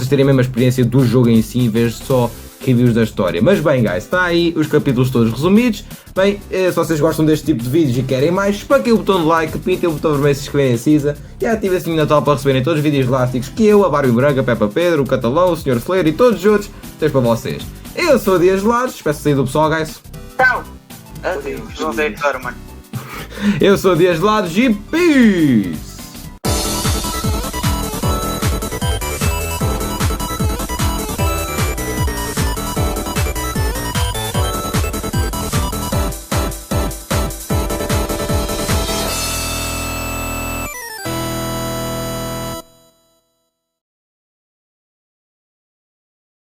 terem a mesma experiência do jogo em si, em vez de só reviews da história. Mas bem, guys, está aí os capítulos todos resumidos. Bem, se vocês gostam deste tipo de vídeos e querem mais, espanquem o botão de like, pintem o botão vermelho se inscreverem a Cisa e ativem o sininho de Natal para receberem todos os vídeos elásticos que eu, a Barbie Branca, a Peppa Pedro, o Catalão, o Sr. Slayer e todos os outros temos para vocês. Eu sou o Dias Gelados, espero que sair do pessoal, guys. Tchau! Adeus, vão ver agora, mano. Eu sou o Dias Gelados e peace!